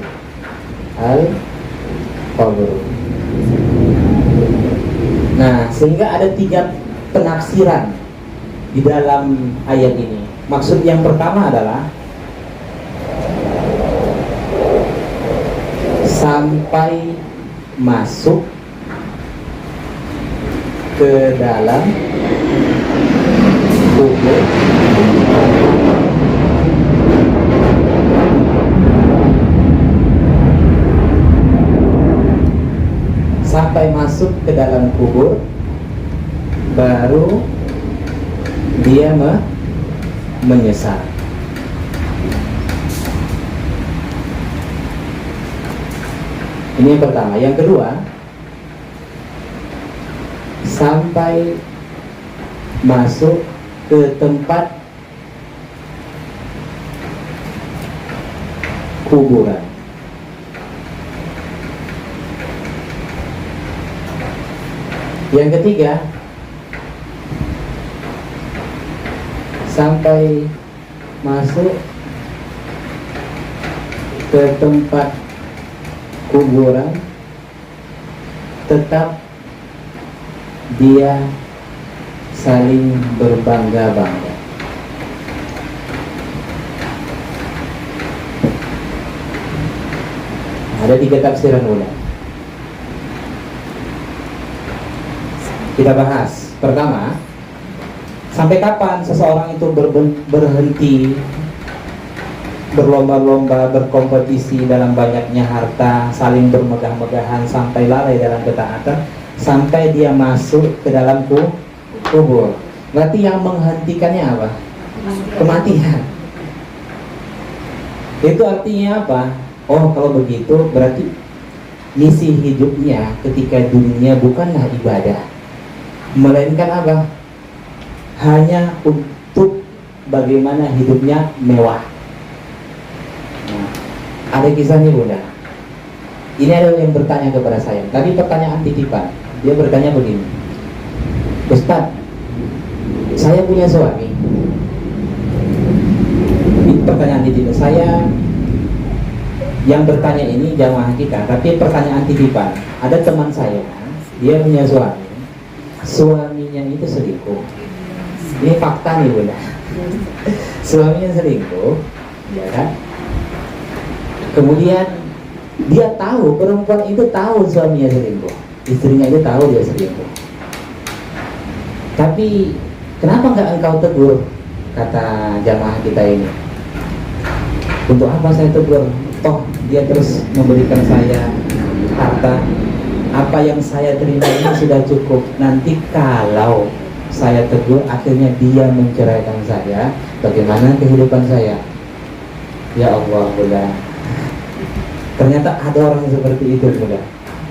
Nah, sehingga ada 3 penafsiran di dalam ayat ini. Maksud yang pertama adalah sampai masuk ke dalam kubur, sampai masuk ke dalam kubur, baru dia menyesal. Ini yang pertama. Yang kedua, sampai masuk ke tempat kuburan. Yang ketiga, sampai masuk ke tempat kuburan, tetap dia saling berbangga-bangga. Ada 3 tafsiran ulama. Kita bahas. Pertama, sampai kapan seseorang itu berhenti berlomba-lomba, berkompetisi dalam banyaknya harta, saling bermegah-megahan sampai lalai dalam ketaatan, sampai dia masuk ke dalam kubur. Berarti yang menghentikannya apa? Kematian. Itu artinya apa? Oh, kalau begitu berarti misi hidupnya ketika dunia bukanlah ibadah, melainkan apa? Hanya untuk bagaimana hidupnya mewah. Nah, ada kisahnya Bunda. Ini ada yang bertanya kepada saya. Tadi pertanyaan titipan. Dia bertanya begini, Ustaz, saya punya suami. Ini pertanyaan titipan. Saya yang bertanya ini jamaah kita, tapi pertanyaan titipan. Ada teman saya, dia punya suami. Suaminya itu selingkuh. Ini fakta nih Bunda. Suaminya selingkuh, ya kan? Kemudian dia tahu, perempuan itu tahu suaminya selingkuh, istrinya itu tahu dia selingkuh. Tapi kenapa nggak engkau tegur? Kata jamaah kita ini. Untuk apa saya tegur? Toh dia terus memberikan saya harta. Apa yang saya terima ini sudah cukup. Nanti kalau saya tegur, akhirnya dia menceraikan saya, bagaimana kehidupan saya? Ya Allah, Bunda. Ternyata ada orang yang seperti itu, Bunda.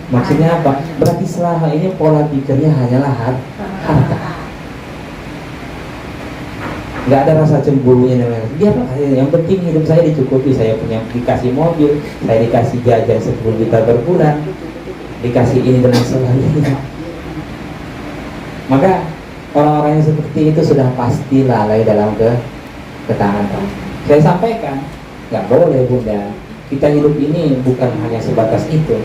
Maksudnya apa? Berarti selama ini pola pikirnya hanyalah harta. Nggak ada rasa cemburunya. Dia yang penting hidup saya dicukupi. Saya punya dikasih mobil, saya dikasih jajan 10 juta per bulan, dikasih ini dan sebagainya. Maka orang-orang yang seperti itu sudah pasti lalai dalam ketaatan. Saya sampaikan, nggak boleh Bunda. Kita hidup ini bukan hanya sebatas itu.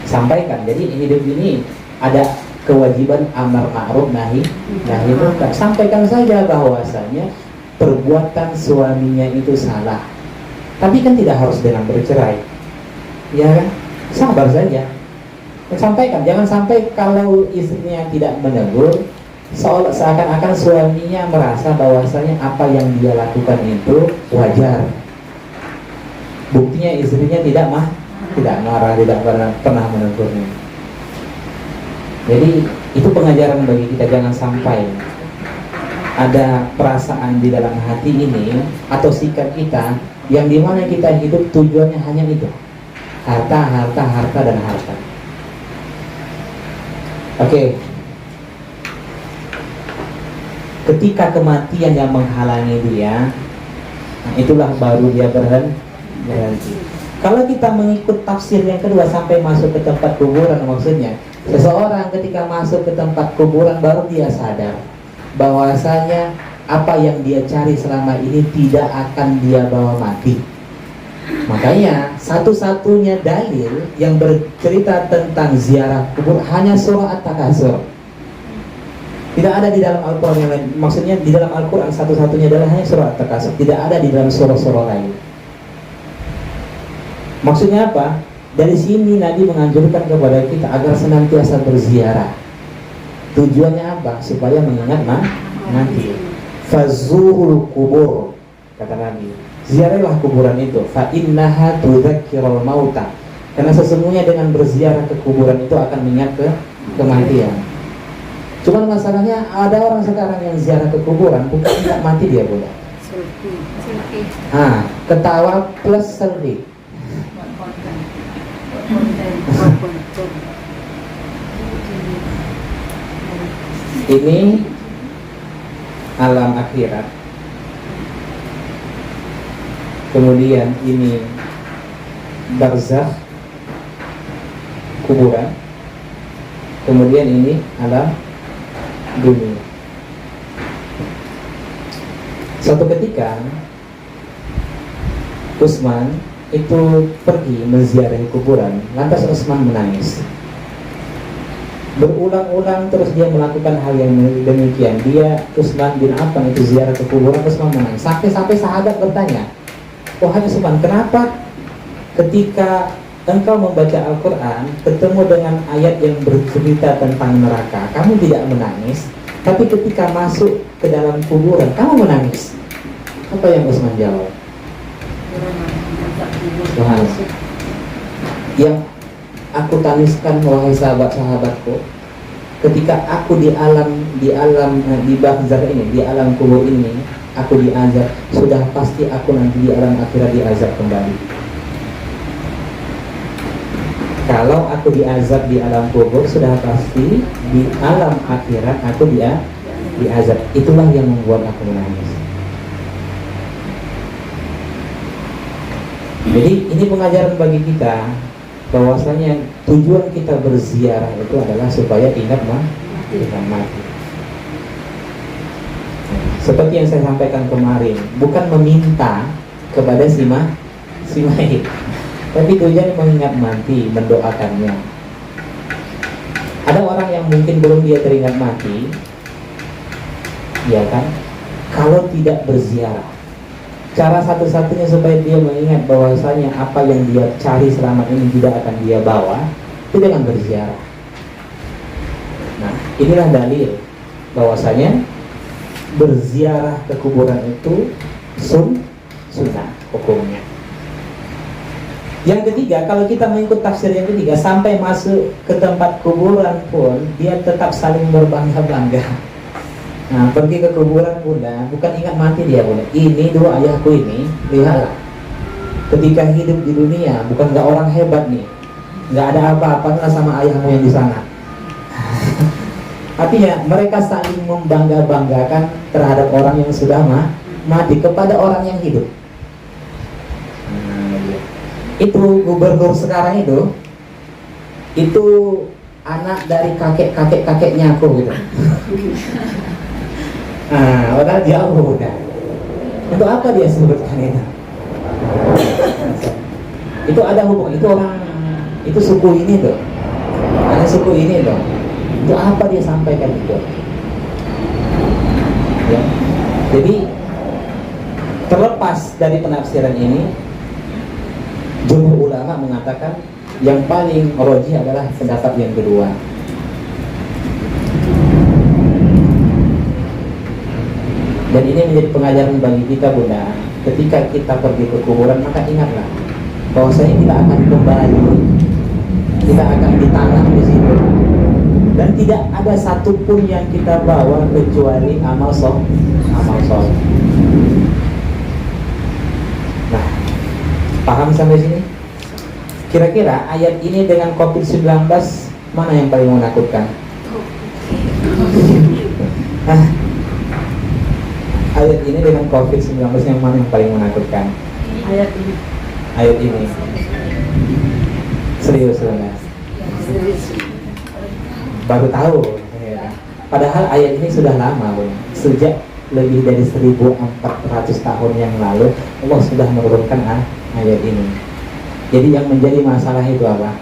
Sampaikan. Jadi hidup ini ada kewajiban amar ma'ruf nahi munkar. Sampaikan saja bahwasanya perbuatan suaminya itu salah. Tapi kan tidak harus dengan bercerai. Ya kan? Sabar saja. Sampaikan, jangan sampai kalau istrinya tidak menegur, seakan-akan suaminya merasa bahwasanya apa yang dia lakukan itu wajar. Buktinya istrinya tidak marah, tidak pernah menegurnya. Jadi itu pengajaran bagi kita, jangan sampai ada perasaan di dalam hati ini atau sikap kita yang dimana kita hidup tujuannya hanya itu, harta dan harta. Oke. Ketika kematian yang menghalangi dia, nah itulah baru dia berhenti. Kalau kita mengikut tafsir yang kedua sampai masuk ke tempat kuburan, maksudnya seseorang ketika masuk ke tempat kuburan baru dia sadar bahwasanya apa yang dia cari selama ini tidak akan dia bawa mati. Makanya satu-satunya dalil yang bercerita tentang ziarah kubur hanya surah At-Takasur. Tidak ada di dalam Al-Quran yang lain. Maksudnya di dalam Al-Quran satu-satunya adalah hanya surah At-Takasur. Tidak ada di dalam surah-surah lain. Maksudnya apa? Dari sini Nabi menganjurkan kepada kita agar senantiasa berziarah. Tujuannya apa? Supaya mengingat nanti. Fazurul kubur, kata Nabi. Ziarahlah kuburan itu. Fa innaha tudzakkirul mauta. Karena sesungguhnya dengan berziarah ke kuburan itu akan mengingat kematian. Cuman masalahnya ada orang sekarang yang ziarah ke kuburan bukan tidak mati dia, Bunda. Selfie. Ketawa plus selfie. Ini alam akhirat. Kemudian ini barzakh, kuburan. Kemudian ini alam dunia. Suatu ketika Utsman itu pergi menziarahi kuburan, lantas Utsman menangis. Berulang-ulang terus dia melakukan hal yang demikian. Dia, Utsman bin Affan, itu ziarah ke kuburan, Utsman menangis. Sampai sahabat bertanya, wahai Utsman, kenapa ketika engkau membaca Al-Quran ketemu dengan ayat yang bercerita tentang neraka, kamu tidak menangis, tapi ketika masuk ke dalam kuburan kamu menangis? Apa yang Utsman jawab? Tuhan, yang aku tangiskan wahai sahabat-sahabatku, ketika aku di barzakh ini, di alam kubur ini, aku diazab, sudah pasti aku nanti di alam akhirat diazab kembali. Kalau aku diazab di alam kubur, sudah pasti di alam akhirat aku diazab. Itulah yang membuat aku menangis. Jadi ini pengajaran bagi kita bahwasanya tujuan kita berziarah itu adalah supaya ingat mati. Seperti yang saya sampaikan kemarin, bukan meminta kepada si mayit, tapi tujuan mengingat mati, mendoakannya. Ada orang yang mungkin belum dia teringat mati, ya kan? Kalau tidak berziarah, cara satu-satunya supaya dia mengingat bahwasanya apa yang dia cari selama ini tidak akan dia bawa, itu dengan berziarah. Nah, inilah dalil bahwasanya berziarah ke kuburan itu sunnah hukumnya. Yang ketiga, kalau kita mengikut tafsir yang ketiga, sampai masuk ke tempat kuburan pun dia tetap saling berbangga-bangga. Nah, pergi ke kuburan bunda, bukan ingat mati dia bunda. Ini dua ayahku ini, lihatlah. Ketika hidup di dunia, bukan nggak orang hebat nih, nggak ada apa-apa sama ayahmu yang di sana. Artinya mereka saling membangga-banggakan terhadap orang yang sudah mati kepada orang yang hidup. Itu gubernur sekarang itu anak dari kakeknya aku gitu. Nah, padahal jauh udah. Untuk apa dia sebutkan itu? Itu ada hubungan, itu orang, itu suku ini tuh, ada suku ini tuh. Itu apa dia sampaikan itu? Ya. Jadi terlepas dari penafsiran ini, jumhur ulama mengatakan yang paling rajih adalah pendapat yang kedua. Dan ini menjadi pengajaran bagi kita bunda. Ketika kita pergi ke kuburan, maka ingatlah bahwasanya kita akan kembali, kita akan ditanam di situ, dan tidak ada satupun yang kita bawa kecuali amal soleh. Nah, paham sampai sini? Kira-kira ayat ini dengan COVID-19 mana yang paling menakutkan? Ayat ini dengan COVID-19 yang mana yang paling menakutkan? Ayat ini. Ayat ini. Serius banget. Baru tahu. Ya. Padahal ayat ini sudah lama, Bung. Sejak lebih dari 1400 tahun yang lalu Allah sudah menurunkan ayat ini. Jadi yang menjadi masalah itu apa?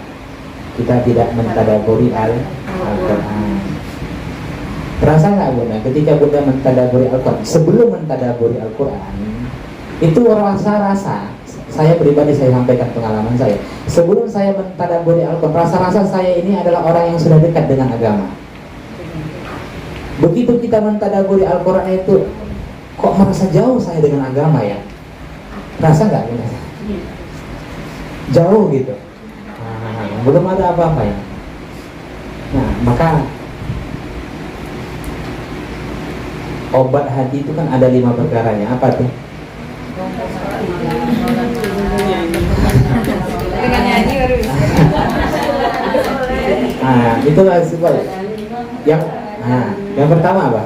Kita tidak mentadaburi Al-Quran. Terasa nggak bunda? Ketika bunda mentadaburi Al-Quran, sebelum mentadaburi Al-Quran, itu rasa-rasa, saya pribadi saya sampaikan pengalaman saya. Sebelum saya mentadaburi Al-Quran, rasa-rasa saya ini adalah orang yang sudah dekat dengan agama. Begitu kita mentadaburi Al-Quran itu, kok merasa jauh saya dengan agama ya? Rasa nggak bunda? Jauh gitu. Belum ada apa-apa ya. Nah, maka obat hati itu kan ada 5 perkaranya. Apa tuh? Dengan nyanyi baru bisa. Itulah sebab yang pertama apa?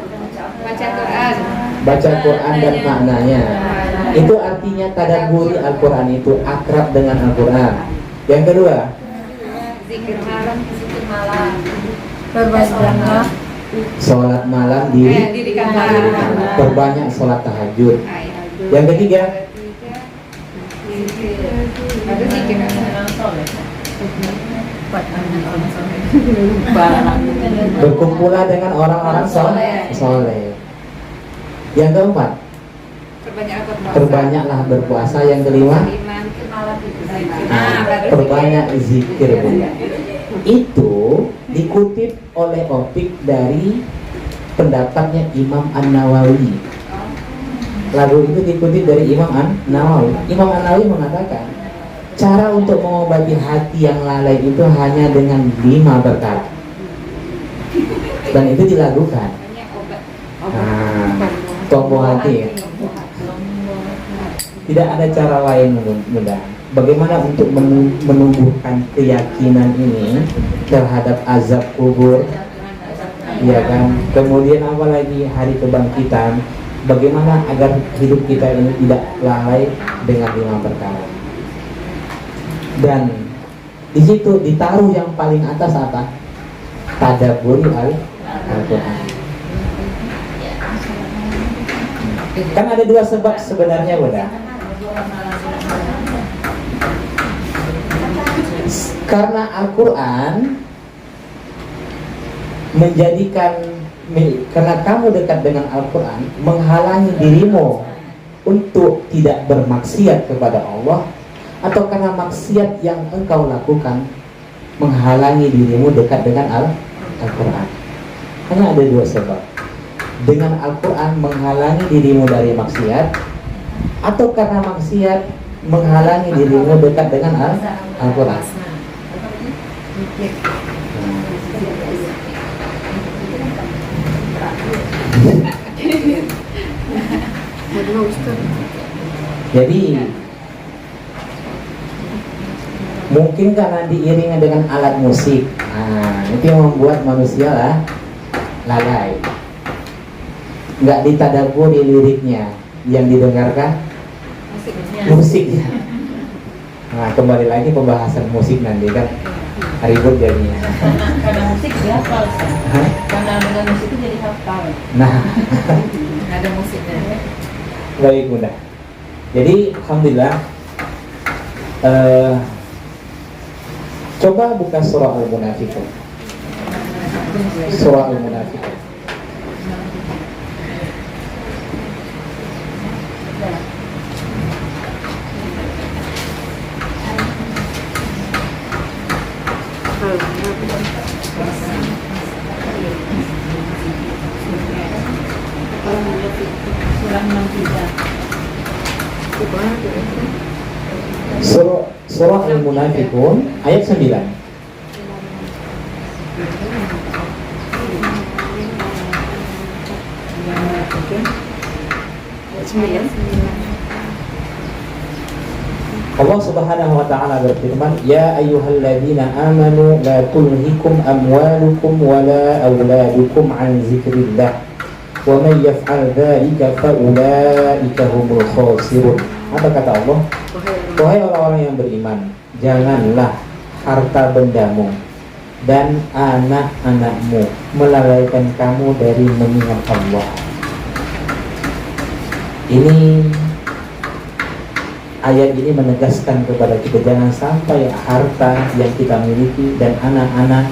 Baca Quran. Baca Quran dan maknanya. Itu artinya tadabburi Al-Quran itu akrab dengan Al-Quran. Yang kedua, Zikir malam, zikir malam. Perbanyak sholat malam dirikanlah. perbanyak sholat tahajud. Yang ketiga, Baru zikir. berkumpullah dengan orang-orang soleh. Yang keempat, perbanyaklah berpuasa. Yang kelima, perbanyak zikir. Itu dikutip oleh Opik dari pendapatnya Imam An-Nawawi. Lagu itu dikutip dari Imam An-Nawawi. Imam An-Nawawi mengatakan cara untuk mengobati hati yang lalai itu hanya dengan 5 perkara, dan itu dilakukan. Tombol hati ya. Tidak ada cara lain mudah. Bagaimana untuk menumbuhkan keyakinan ini terhadap azab kubur, ya kan? Kemudian apalagi hari kebangkitan. Bagaimana agar hidup kita ini tidak lalai dengan 5 perkara. Dan di situ ditaruh yang paling atas apa? Tadabburi Al-Quran. Kan ada 2 sebab sebenarnya, Bunda. Karena Al-Quran karena kamu dekat dengan Al-Quran menghalangi dirimu untuk tidak bermaksiat kepada Allah, atau karena maksiat yang engkau lakukan menghalangi dirimu dekat dengan Al-Quran. Hanya ada 2 sebab. Dengan Al-Quran menghalangi dirimu dari maksiat, atau karena maksiat menghalangi dirimu dekat dengan Al-Quran. Jadi mungkin karena diiringi dengan alat musik, itu yang membuat manusia lalai. Nggak ditadaburi liriknya, yang didengarkan musiknya. Nah, kembali lagi pembahasan musik nanti kan ribut jadinya. Karena musik dia hafal. Karena dengan musik itu jadi hafal. Nah, Ada musiknya. baik Bunda. Jadi alhamdulillah, coba buka surah Al-Munafiqun. Surah Al-Munafiqun. Surah Al-Munafiqun ayat 9. Allah Subhanahu wa ta'ala berfirman, ya ayyuhalladzina amanu la tulhikum amwalukum wala auladukum an zikrillah wa man yaf'al dzalika fa ulaika humul khasirun. Apa kata Allah? Wahai orang-orang yang beriman, janganlah harta bendamu dan anak-anakmu melalaikan kamu dari mengingat Allah. Ayat ini menegaskan kepada kita, jangan sampai harta yang kita miliki dan anak-anak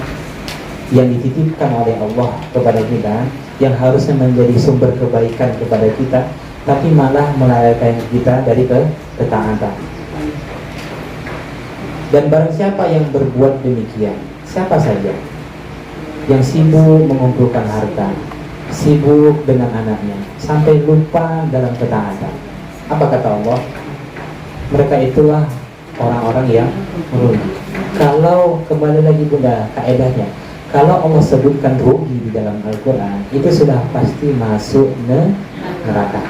yang dititipkan oleh Allah kepada kita, yang harusnya menjadi sumber kebaikan kepada kita, tapi malah melalaikan kita dari ketaatan. Dan barang siapa yang berbuat demikian, siapa saja yang sibuk mengumpulkan harta, sibuk dengan anaknya, sampai lupa dalam ketaatan, apa kata Allah? Mereka itulah orang-orang yang merugi. Kalau kembali lagi Bunda, kaedahnya, kalau Allah sebutkan rugi di dalam Al-Quran, itu sudah pasti masuk neraka.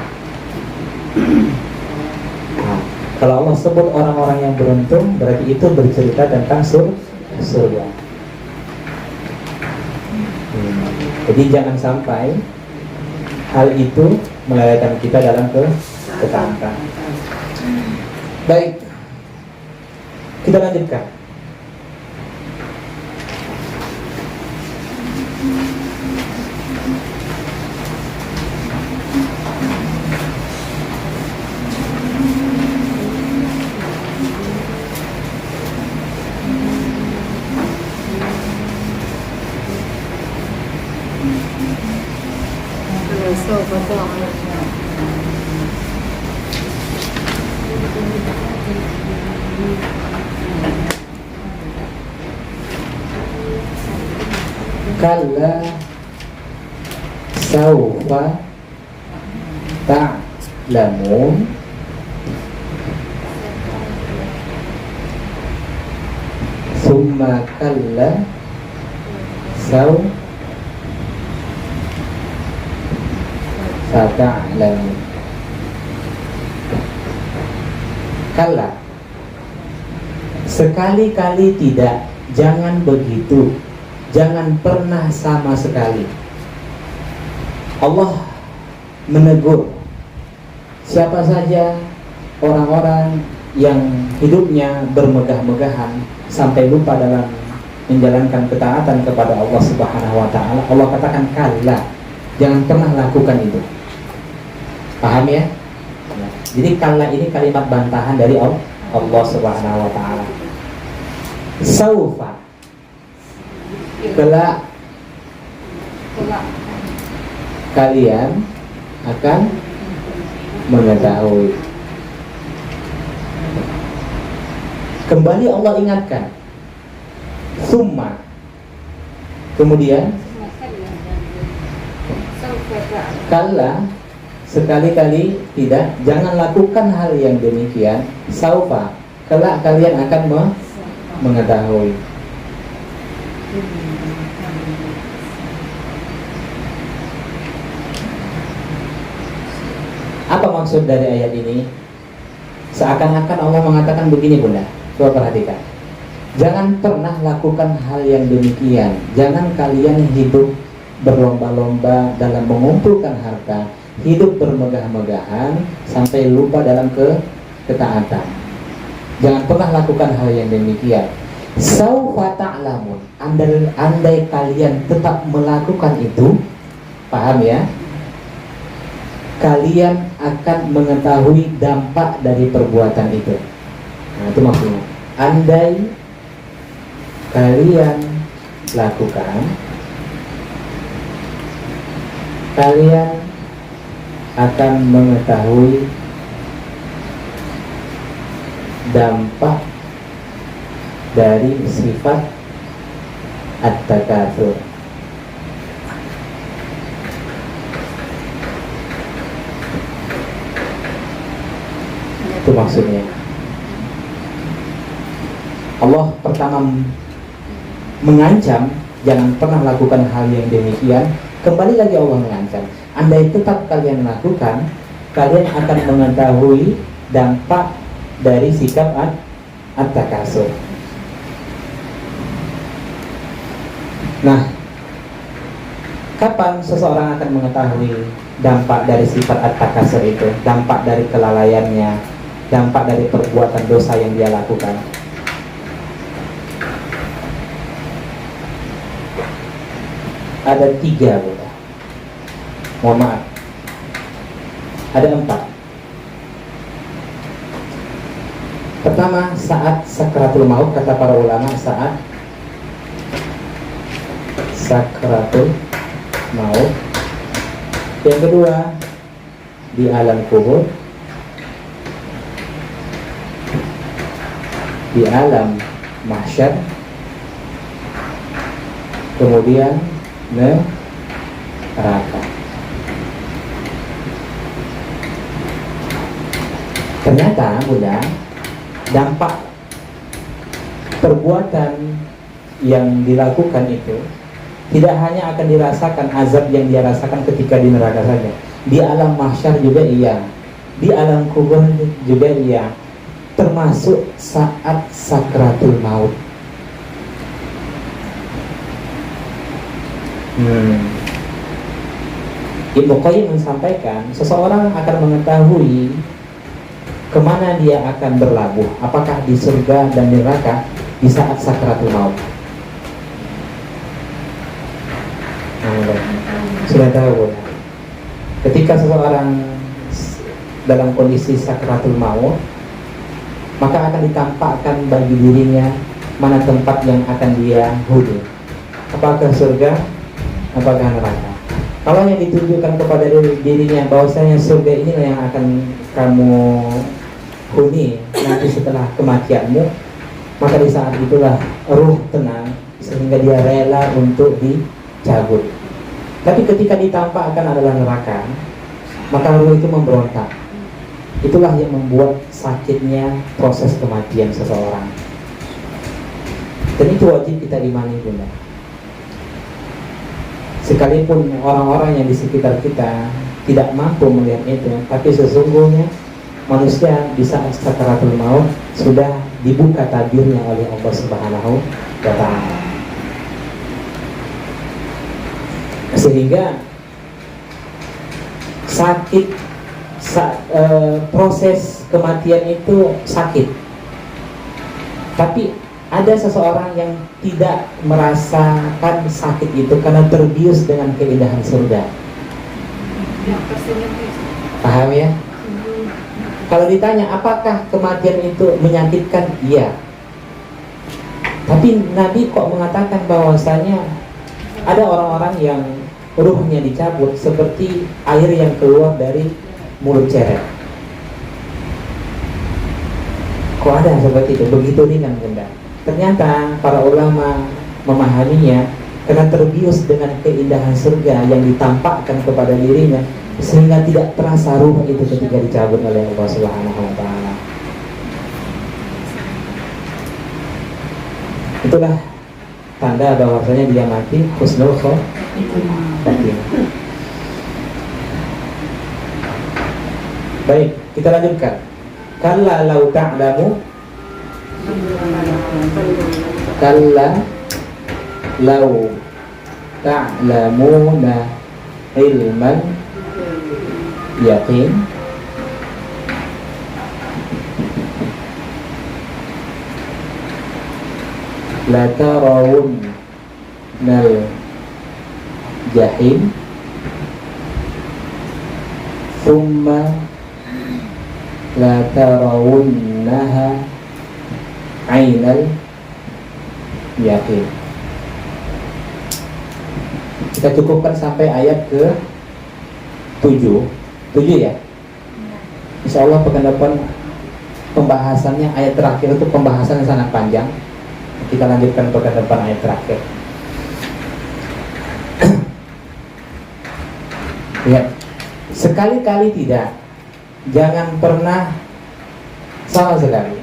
Nah, kalau Allah sebut orang-orang yang beruntung, berarti itu bercerita tentang surga. Jadi jangan sampai hal itu melalaikan kita dalam ketaatan. Baik, kita lanjutkan. kalla saufa ta'lamun summa kalla saufa ta'lamun. Kalla, sekali-kali tidak, jangan begitu, jangan pernah sama sekali. Allah menegur siapa saja orang-orang yang hidupnya bermegah-megahan sampai lupa dalam menjalankan ketaatan kepada Allah Subhanahu wa taala. Allah katakan kalla, jangan pernah lakukan itu. Paham ya? Jadi kalla ini kalimat bantahan dari Allah Subhanahu wa taala. Saufa, kelak kalian akan mengetahui. Kembali Allah ingatkan. Summa, kemudian kalla, sekali-kali tidak, jangan lakukan hal yang demikian. Saufa, kelak kalian akan mengetahui. Apa maksud dari ayat ini? Seakan-akan Allah mengatakan begini Bunda, coba perhatikan. Jangan pernah lakukan hal yang demikian. Jangan kalian hidup berlomba-lomba dalam mengumpulkan harta, hidup bermegah-megahan sampai lupa dalam ketaatan. Jangan pernah lakukan hal yang demikian. Saufa ta'lamun, andai kalian tetap melakukan itu, paham ya? Kalian akan mengetahui dampak dari perbuatan itu. Nah, itu maksudnya. Andai kalian lakukan, kalian akan mengetahui dampak dari sifat at-takatsur. Itu maksudnya. Allah pertama mengancam jangan pernah lakukan hal yang demikian. Kembali lagi Allah mengancam, andai tetap kalian lakukan, kalian akan mengetahui dampak dari sikap at-takatsur. Nah, kapan seseorang akan mengetahui dampak dari sifat at-takatsur itu, dampak dari kelalaiannya, dampak dari perbuatan dosa yang dia lakukan? Ada 3, Bunda. Mohon maaf, ada 4. Pertama, saat sakratul maut, kata para ulama, saat sakratul maut. Yang kedua, di alam kubur. Di alam mahsyar. Kemudian neraka. Ternyata Bunda, dampak perbuatan yang dilakukan itu tidak hanya akan dirasakan azab yang dia rasakan ketika di neraka saja. Di alam mahsyar juga iya, di alam kubur juga iya, termasuk saat sakratul maut. Ibnu Qayyim menyampaikan, seseorang akan mengetahui kemana dia akan berlabuh, apakah di surga dan neraka di saat sakratul maut. Sudah tahu, ketika seseorang dalam kondisi sakratul maut, maka akan ditampakkan bagi dirinya mana tempat yang akan dia huni, apakah surga, apakah neraka. Kalau yang ditunjukkan kepada dirinya bahwasanya surga inilah yang akan kamu huni nanti setelah kematianmu, maka di saat itulah ruh tenang sehingga dia rela untuk cabut. Tapi ketika ditampakkan adalah neraka, maka ruh itu memberontak. Itulah yang membuat sakitnya proses kematian seseorang. Dan itu wajib kita imani, Bunda. Sekalipun orang-orang yang di sekitar kita tidak mampu melihat itu, tapi sesungguhnya manusia di saat sakaratul maut sudah dibuka tabirnya oleh Allah Subhanahu wa Ta'ala. Sehingga sakit, proses kematian itu sakit. Tapi ada seseorang yang tidak merasakan sakit itu karena terbius dengan keindahan surga. Paham ya? Kalau ditanya apakah kematian itu menyakitkan? Iya. Tapi Nabi kok mengatakan bahwasanya ada orang-orang yang ruhnya dicabut seperti air yang keluar dari mulut ceret. Kok ada seperti itu? Begitu ringan, Bunda. Ternyata para ulama memahaminya karena terbius dengan keindahan surga yang ditampakkan kepada dirinya, sehingga tidak terasa ruh itu ketika dicabut oleh Allah Subhanahu wa Ta'ala. Itulah tanda bahwasanya dia mati husnul khotimah. Baik, kita lanjutkan. Kalla lau ta'lamu, kalla lau ta'lamuna ilman yaqin la tarawunnal jahim thumma la tarawunnaha ainal yaqin. Kita cukupkan sampai ayat ke 7 ya. Insya Allah pekan depan pembahasannya ayat terakhir itu pembahasan yang sangat panjang. Kita lanjutkan pekan depan ayat terakhir. Ya, sekali-kali tidak, jangan pernah sama sekali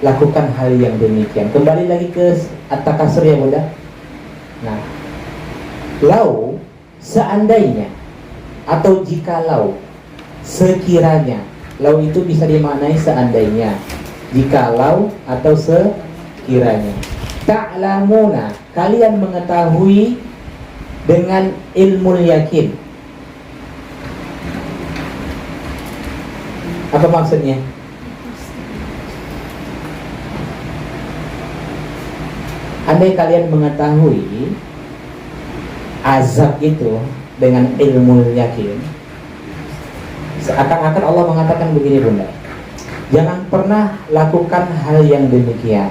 lakukan hal yang demikian. Kembali lagi ke At-Takasur ya Bunda. Nah, lau, seandainya atau jikalau, sekiranya. Lau itu bisa dimaknai seandainya, jikalau atau sekiranya. Ta'lamuna, kalian mengetahui dengan ilmu yakin. Apa maksudnya? Andai kalian mengetahui azab itu dengan ilmu yakin, seakan-akan Allah mengatakan begini Bunda, jangan pernah lakukan hal yang demikian.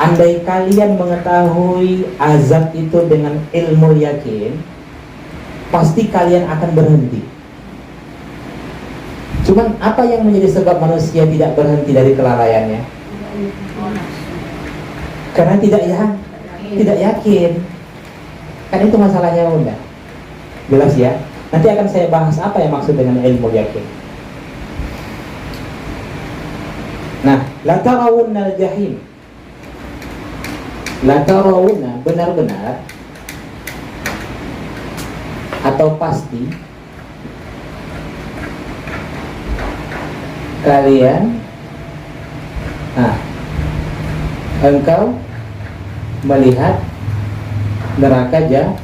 Andai kalian mengetahui azab itu dengan ilmu yakin, pasti kalian akan berhenti. Cuman apa yang menjadi sebab manusia tidak berhenti dari kelalaiannya? Karena tidak yakin. Kan itu masalahnya Bunda. Jelas ya? Nanti akan saya bahas apa yang maksud dengan ilmu yakin. Nah, la tarawunnal jahim. La tarawunna, benar-benar atau pasti kalian engkau melihat neraka jahim.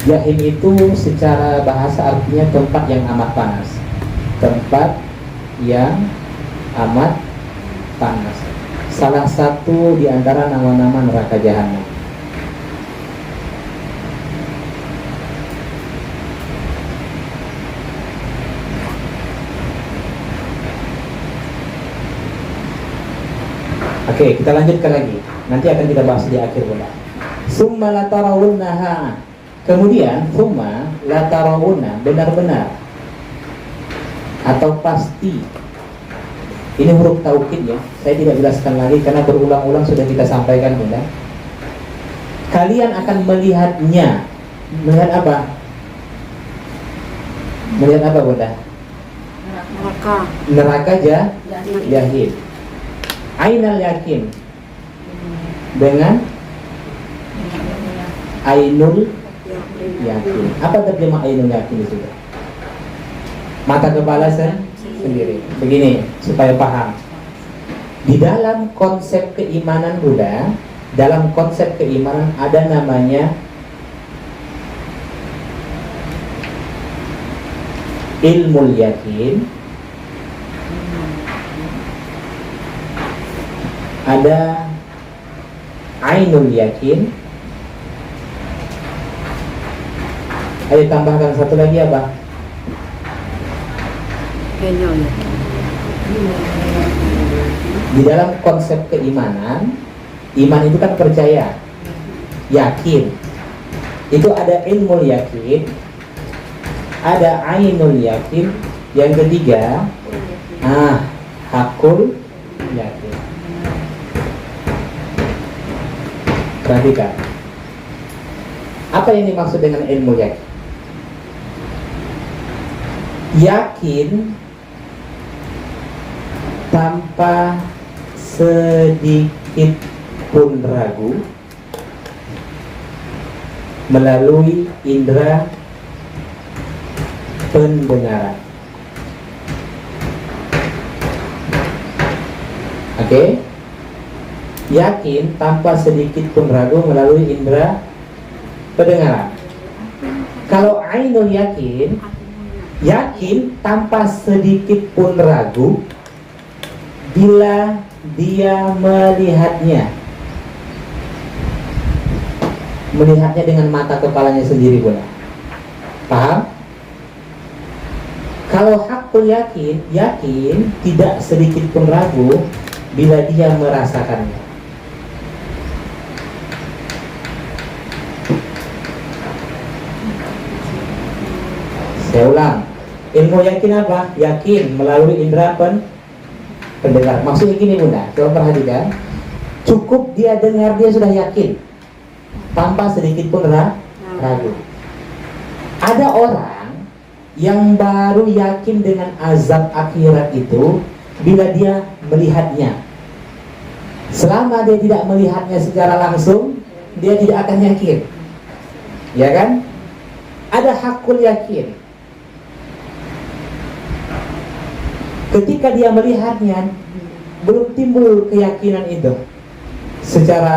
Jahim itu secara bahasa artinya tempat yang amat panas. Tempat yang amat panas. Salah satu di antara nama-nama neraka jahanam. Oke, kita lanjutkan lagi. Nanti akan kita bahas di akhir Bunda. Summa la tarawunnaha. Kemudian summa la tarawunna, benar-benar atau pasti. Ini huruf taukid ya. Saya tidak jelaskan lagi karena berulang-ulang sudah kita sampaikan Bunda. Kalian akan melihatnya. Melihat apa? Melihat apa Bunda? Neraka. Neraka jahim. Ainal yakin. Dengan ainul yakin. Apa terjemah ainul yakin itu? Mata kepala sendiri. Begini supaya paham. Di dalam konsep keimanan Buddha, dalam konsep keimanan ada namanya ilmu yakin, ada ainul yakin. Ayo tambahkan satu lagi apa? Kenyal ya. Di dalam konsep keimanan, iman itu kan percaya, yakin. Itu ada ilmu yakin, ada ainul yakin. Yang ketiga, hakul yakin. Perhatikan, apa yang dimaksud dengan ilmu yakin? Yakin tanpa sedikit pun ragu melalui indera pendengaran. Oke? Yakin tanpa sedikit pun ragu melalui indera pendengaran. Kalau ainul yakin, yakin tanpa sedikit pun ragu bila dia melihatnya dengan mata kepalanya sendiri pula. Paham? Kalau hakul yakin, yakin tidak sedikit pun ragu bila dia merasakannya. Saya ulang, ilmu yakin apa? Yakin melalui indera pendengar. Maksudnya gini Bunda, coba perhatikan. Cukup dia dengar, dia sudah yakin tanpa sedikit pun ragu. Ada orang yang baru yakin dengan azab akhirat itu bila dia melihatnya. Selama dia tidak melihatnya secara langsung, dia tidak akan yakin. Ya kan? Ada hakul yakin. Ketika dia melihatnya, belum timbul keyakinan itu secara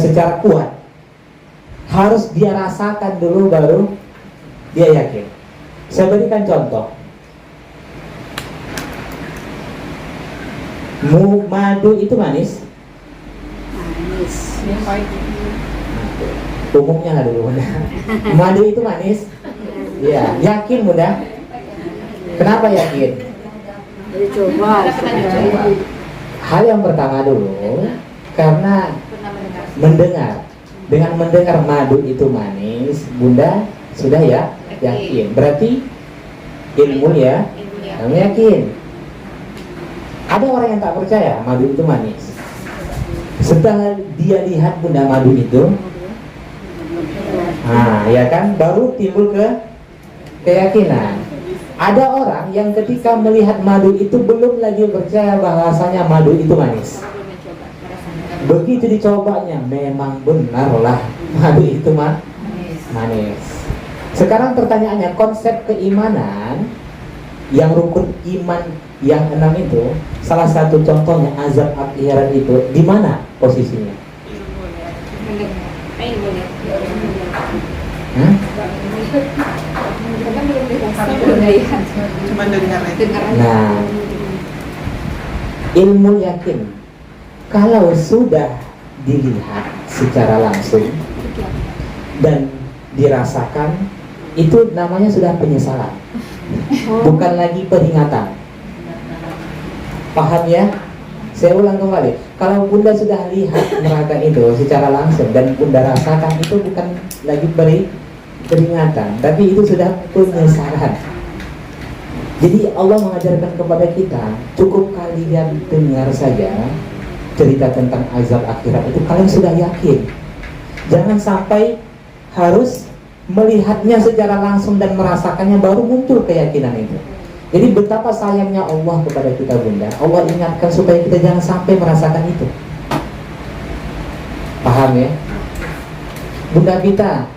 secara kuat. Harus dia rasakan dulu baru dia yakin. Saya berikan contoh. Madu itu manis. Manis. Umumnya lah dulu. Madu itu manis. Iya, yakin Bunda? Kenapa yakin? Jadi coba. Hal yang pertama dulu, karena mendengar. Dengan mendengar madu itu manis, Bunda sudah yakin. Berarti ilmu kamu yakin. Ada orang yang tak percaya madu itu manis. Setelah dia lihat Bunda madu itu, ya kan, baru timbul keyakinan. Ada orang yang ketika melihat madu itu belum lagi percaya bahwasanya madu itu manis. Begitu dicobanya, memang benarlah madu itu manis. Sekarang pertanyaannya, konsep keimanan yang rukun iman yang 6 itu, salah satu contohnya azab akhirat itu, di mana posisinya? Cuma dengar aja. Nah, ilmu yakin kalau sudah dilihat secara langsung dan dirasakan, itu namanya sudah penyesalan, bukan lagi peringatan. Paham ya? Saya ulang kembali, kalau Bunda sudah lihat neraka itu secara langsung dan Bunda rasakan, itu bukan lagi peringatan, tapi itu sudah penyesalan. Jadi Allah mengajarkan kepada kita, cukup kalian dengar saja, cerita tentang azab akhirat itu kalian sudah yakin. Jangan sampai harus melihatnya secara langsung dan merasakannya baru muncul keyakinan itu. Jadi betapa sayangnya Allah kepada kita bunda. Allah ingatkan supaya kita jangan sampai merasakan itu. Paham ya? Bunda kita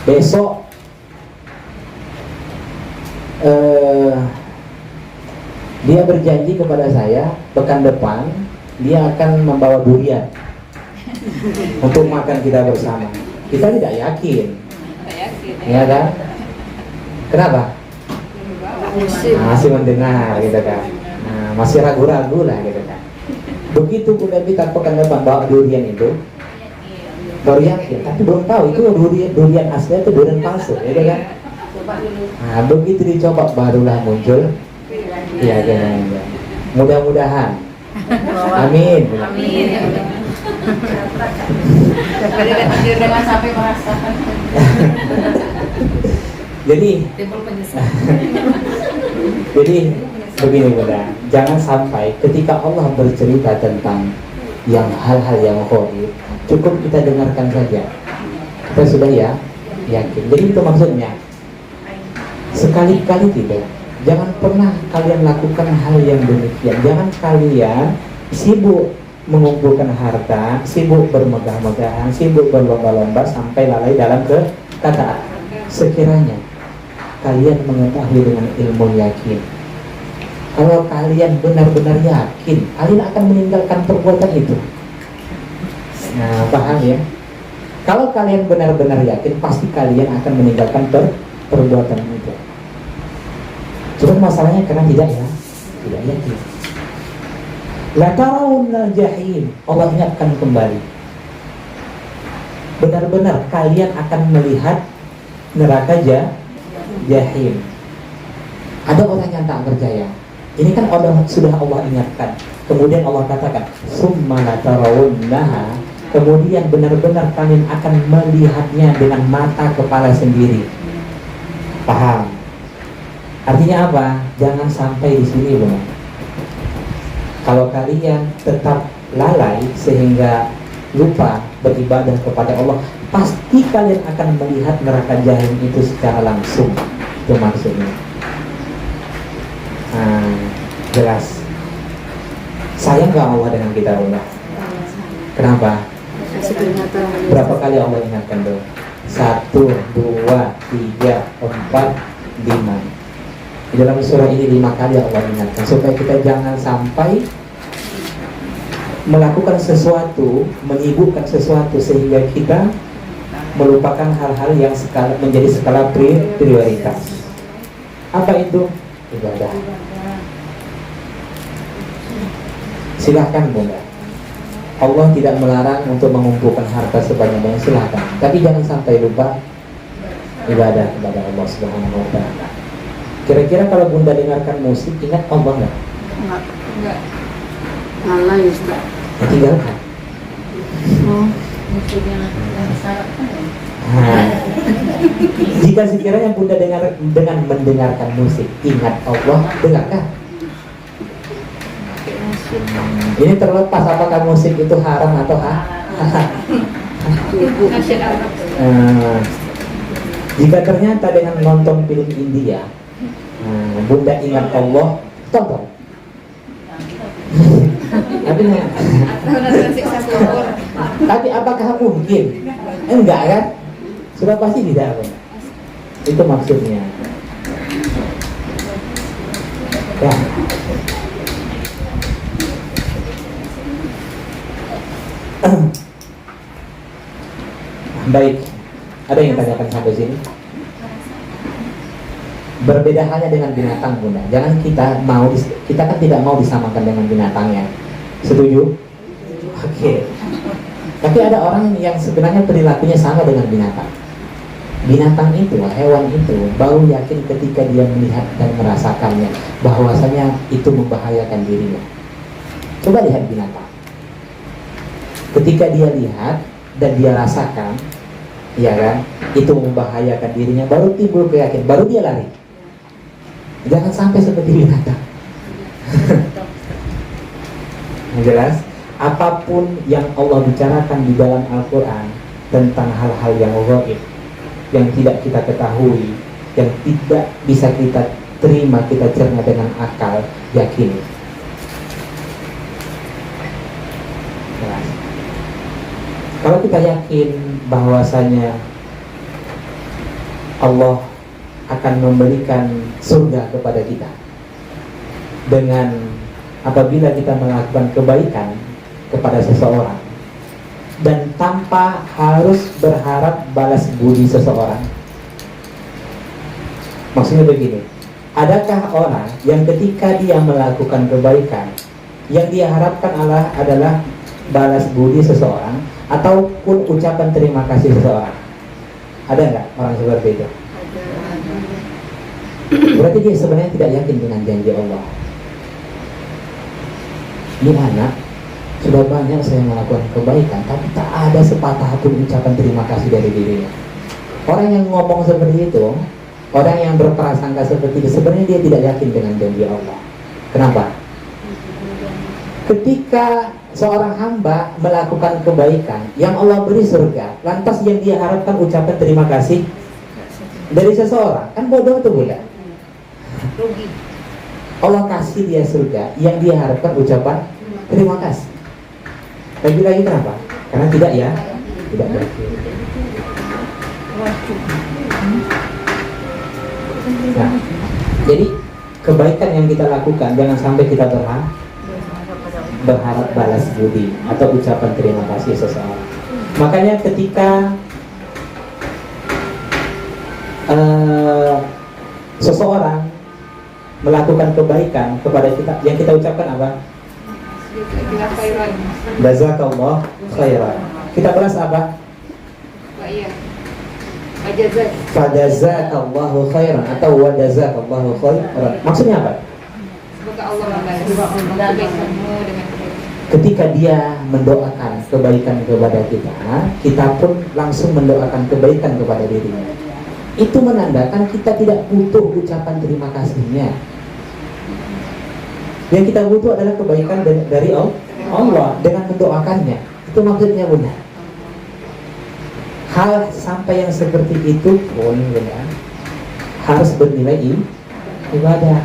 besok dia berjanji kepada saya pekan depan dia akan membawa durian untuk makan kita bersama. Kita tidak yakin, ya kan? Kenapa? Masih mendengar gitu kan, masih ragu-ragu lah gitu kan. Begitu Bunda Bita pekan depan bawa durian itu, baru yakin, tapi belum tahu itu durian asli atau durian palsu, gitu kan? Nah, begitu dicoba barulah muncul, iya kan? Mudah-mudahan, amin. Amin. Dengan sampai merasakan. Jadi Timbul penyesalan. Jadi begini bunda, jangan sampai ketika Allah bercerita tentang yang hal-hal yang ghaib, cukup kita dengarkan saja. Kita sudah yakin. Jadi itu maksudnya. Sekali-kali tidak. Jangan pernah kalian lakukan hal yang demikian. Jangan kalian sibuk mengumpulkan harta, sibuk bermegah-megahan, sibuk berlomba-lomba sampai lalai dalam kekayaan. Sekiranya kalian mengetahui dengan ilmu yakin, kalau kalian benar-benar yakin, kalian akan meninggalkan perbuatan itu. Nah, paham ya? Kalau kalian benar-benar yakin, pasti kalian akan meninggalkan perbuatan itu. Cuma masalahnya karena tidak yakin. La tarawunnal jahim. Allah ingatkan kembali. Benar-benar kalian akan melihat neraka jahim. Ada orang yang tak percaya. Ini kan sudah Allah ingatkan. Kemudian Allah katakan, summa la tarawunnaha. Kemudian benar-benar kalian akan melihatnya dengan mata kepala sendiri. Paham? Artinya apa? Jangan sampai di sini benar. Kalau kalian tetap lalai sehingga lupa beribadah kepada Allah, pasti kalian akan melihat neraka jahim itu secara langsung. Itu maksudnya. Jelas. Sayang gak Allah dengan kita Allah? Kenapa? Berapa kali Allah ingatkan tuh? 1, 2, 3, 4, 5. Di dalam surah ini 5 kali Allah ingatkan supaya kita jangan sampai melakukan sesuatu, menyibukkan sesuatu sehingga kita melupakan hal-hal yang menjadi skala prioritas. Apa itu? Ibadah. Silahkan bunda. Allah tidak melarang untuk mengumpulkan harta sebanyak-banyaknya, silahkan. Tapi jangan sampai lupa ibadah kepada Allah Subhanahu wa Ta'ala. Kira-kira kalau bunda dengarkan musik, ingat Allah nggak? Enggak. Malah ya Ustaz. Tinggalkan. Musuhnya yang syaratkan ya. Jika sekiranya bunda dengan mendengarkan musik, ingat Allah, dengarkan. Ini terlepas apakah musik itu haram atau Nasyid Arab. jika ternyata dengan nonton film India, bunda ingat Allah, tonton. Tapi apakah mungkin? Enggak kan? Sudah pasti tidak. Itu maksudnya. Ya. Baik, ada yang tanyakan sampai sini? Berbeda halnya dengan binatang bunda. Jangan kita kan tidak mau disamakan dengan binatang ya. Setuju? Oke. Tapi ada orang yang sebenarnya perilakunya sama dengan binatang. Binatang itu, hewan itu baru yakin ketika dia melihat dan merasakannya bahwasanya itu membahayakan dirinya. Coba lihat binatang. Ketika dia lihat dan dia rasakan, ya kan, itu membahayakan dirinya, baru timbul keyakinan, baru dia lari. Jangan sampai seperti binatang. Jelas? Apapun yang Allah bicarakan di dalam Al-Quran tentang hal-hal yang gaib, yang tidak kita ketahui, yang tidak bisa kita terima, kita cerna dengan akal, yakini. Jelas? Kalau kita yakin bahwasanya Allah akan memberikan surga kepada kita dengan apabila kita melakukan kebaikan kepada seseorang dan tanpa harus berharap balas budi seseorang. Maksudnya begini, adakah orang yang ketika dia melakukan kebaikan yang dia harapkan adalah balas budi seseorang ataupun ucapan terima kasih seseorang? Ada nggak orang seperti itu? Berarti dia sebenarnya tidak yakin dengan janji Allah. Ini anak sudah banyak saya melakukan kebaikan, tapi tak ada sepatah pun ucapan terima kasih dari dirinya. Orang yang ngomong seperti itu, orang yang berprasangka seperti itu, sebenarnya dia tidak yakin dengan janji Allah. Kenapa? Ketika seorang hamba melakukan kebaikan yang Allah beri surga, lantas yang dia harapkan ucapan terima kasih dari seseorang, kan bodoh tuh bukan? Rugi. Allah kasih dia surga, yang dia harapkan ucapan terima kasih. Lagi-lagi kenapa? Karena tidak yakin. Nah, jadi kebaikan yang kita lakukan jangan sampai kita berharap balas budi atau ucapan terima kasih seseorang. Makanya ketika seseorang melakukan kebaikan kepada kita, yang kita ucapkan apa? Jazakallah khairan. Kita balas apa? Iya. Wajazak. Fajazakallahu khairan atau wajazakallahu khairan. Maksudnya apa? Semoga Allah membalas kebaikanmu dengan kebaikan. Ketika dia mendoakan kebaikan kepada kita, kita pun langsung mendoakan kebaikan kepada dirinya. Itu menandakan kita tidak butuh ucapan terima kasihnya. Yang kita butuh adalah kebaikan dari Allah dengan mendoakannya. Itu maksudnya benar. Hal sampai yang seperti itu pun benar, harus bernilai ibadah.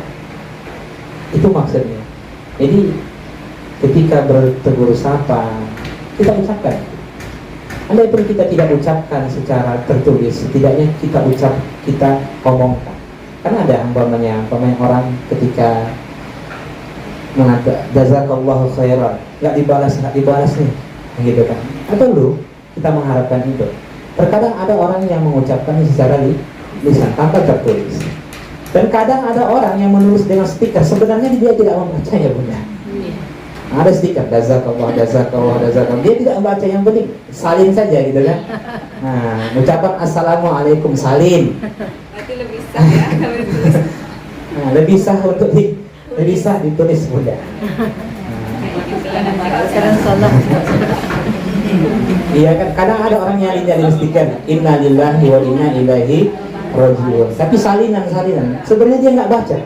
Itu maksudnya. Jadi ketika bertegur sapa, kita ucapkan. Andai pun kita tidak ucapkan secara tertulis, setidaknya kita ngomongkan. Karena ada umpamanya orang ketika mengatakan jazakallahu khairan, nggak dibalas nih, gitu kan? Atau lu kita mengharapkan itu. Terkadang ada orang yang mengucapkan secara lisan tanpa tertulis, dan kadang ada orang yang menulis dengan stiker. Sebenarnya dia tidak membaca, ya bunda. Ada stiker jazakallah, dia tidak membaca, yang penting salin saja gitu kan. Nah, ucapan assalamualaikum salin. Berarti lebih sah ya kalau ditulis. Nah, lebih sah ditulis bunda. Sekarang salah. Iya kan, kadang ada orang yang nyari stiker innalillahi wa inna ilaihi rajiun, tapi salinan sebenarnya dia nggak baca.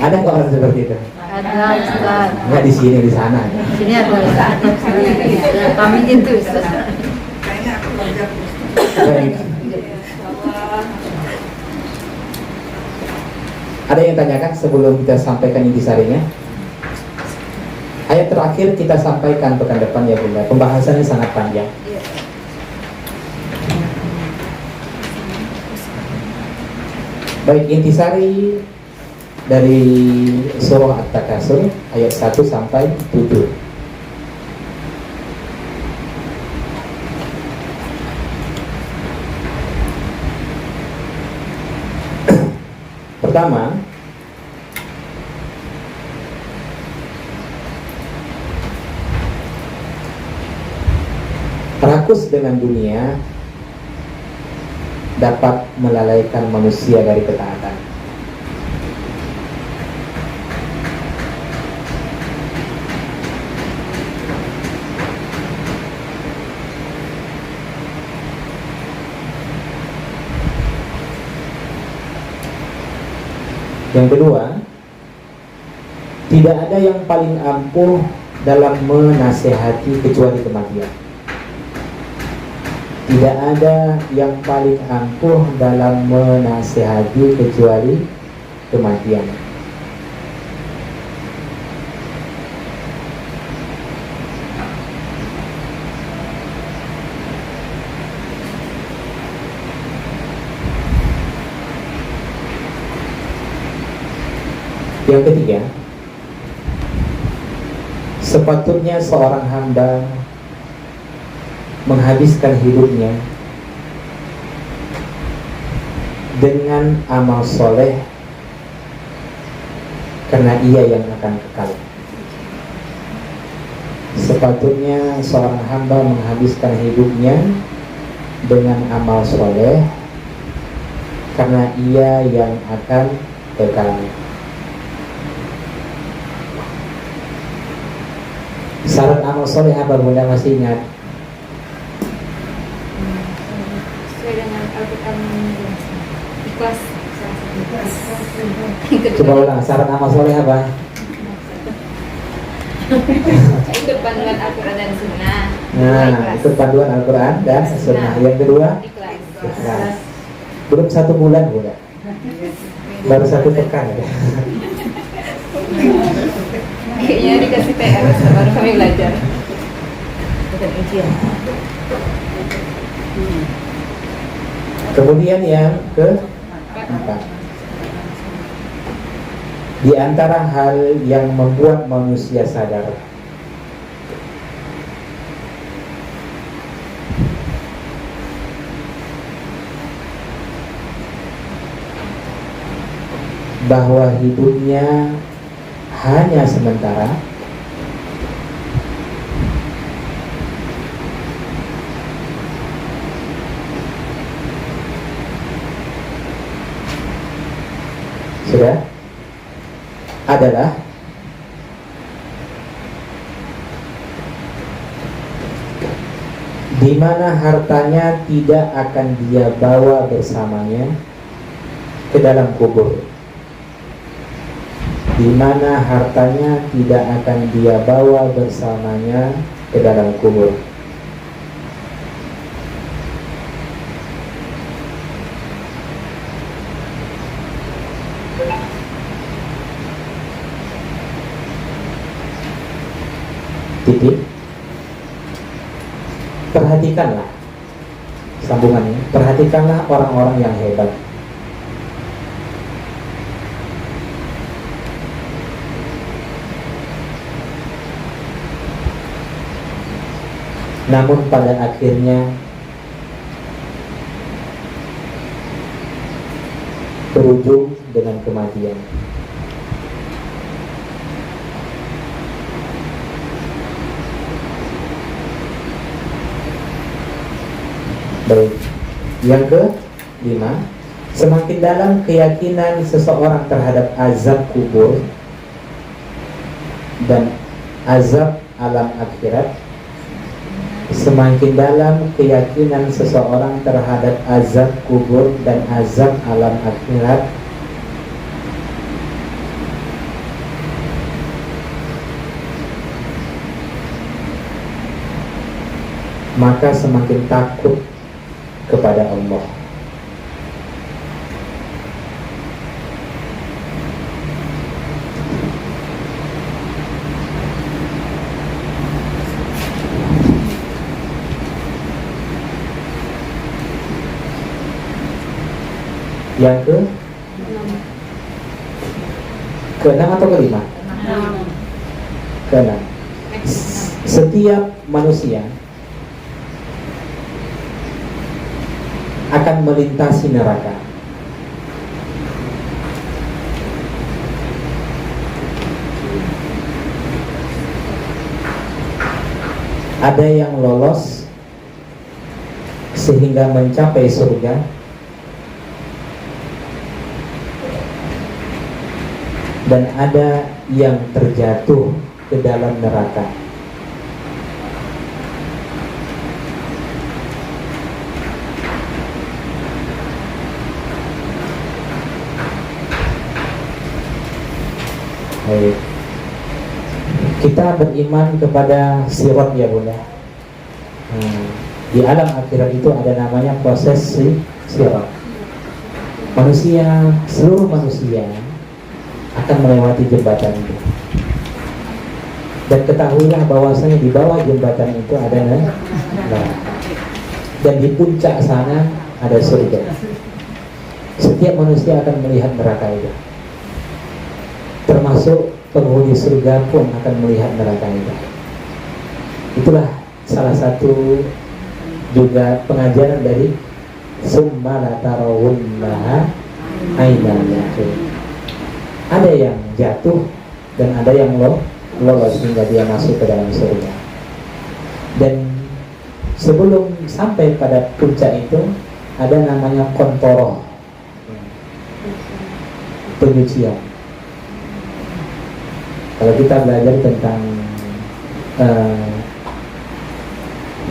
Ada nggak orang seperti itu? Ada Ustaz. Nggak di sini, di sana. Sini ada Ustaz. Kami itu Ustaz. Baik. Ada yang tanyakan sebelum kita sampaikan intisarinya? Ayat terakhir kita sampaikan pekan depan ya bunda. Pembahasannya sangat panjang. Baik, intisari dari surah At-Takasur ayat 1 sampai 7. Pertama, rakus dengan dunia dapat melalaikan manusia dari ketaatan. Yang kedua, Tidak ada yang paling ampuh dalam menasehati kecuali kematian. Tidak ada yang paling ampuh dalam menasehati kecuali kematian. Yang ketiga, sepatutnya seorang hamba menghabiskan hidupnya dengan amal soleh, karena ia yang akan kekal. Sepatutnya seorang hamba menghabiskan hidupnya dengan amal soleh, karena ia yang akan kekal. Syarat amal soleh apa Bunda masih ingat? Sesuai dengan Al-Quran menjelaskan. Ikhlas. Coba ulang, syarat amal soleh apa? Ikut panduan Al-Quran dan Sunnah. Nah, Ikhlas. ikut panduan Al-Quran dan Sunnah. Yang kedua, Ikhlas. ikhlas. Belum 1 bulan Bunda, baru 1 pekan ya. Kayaknya dikasih PR baru kami belajar. Bukan ujian. Kemudian yang keempat, di antara hal yang membuat manusia sadar bahwa hidupnya hanya sementara, sudah adalah di mana hartanya tidak akan dia bawa bersamanya ke dalam kubur. Di mana hartanya tidak akan dia bawa bersamanya ke dalam kubur. Titik. Perhatikanlah sambungannya. Perhatikanlah orang-orang yang hebat. Namun pada akhirnya berujung dengan kematian. Baik. Yang kelima, semakin dalam keyakinan seseorang terhadap azab kubur dan azab alam akhirat, semakin dalam keyakinan seseorang terhadap azab kubur dan azab alam akhirat, maka semakin takut kepada Allah. Yang keenam atau kelima? Keenam. Setiap manusia akan melintasi neraka. Ada yang lolos sehingga mencapai surga, dan ada yang terjatuh ke dalam neraka. Baik. Kita beriman kepada sirat ya Bunda. Di alam akhirat itu ada namanya proses sirat. Manusia, seluruh manusia akan melewati jembatan itu. Dan ketahuilah bahwasanya di bawah jembatan itu ada neraka. Dan di puncak sana ada surga. Setiap manusia akan melihat neraka itu. Termasuk penghuni surga pun akan melihat neraka itu. Itulah salah satu juga pengajaran dari summa la tarawunnaha ainal yaqin. Ada yang jatuh dan ada yang lolos hingga dia masuk ke dalam surga. Dan sebelum sampai pada puncak itu ada namanya kontoroh, penyucian. Kalau kita belajar tentang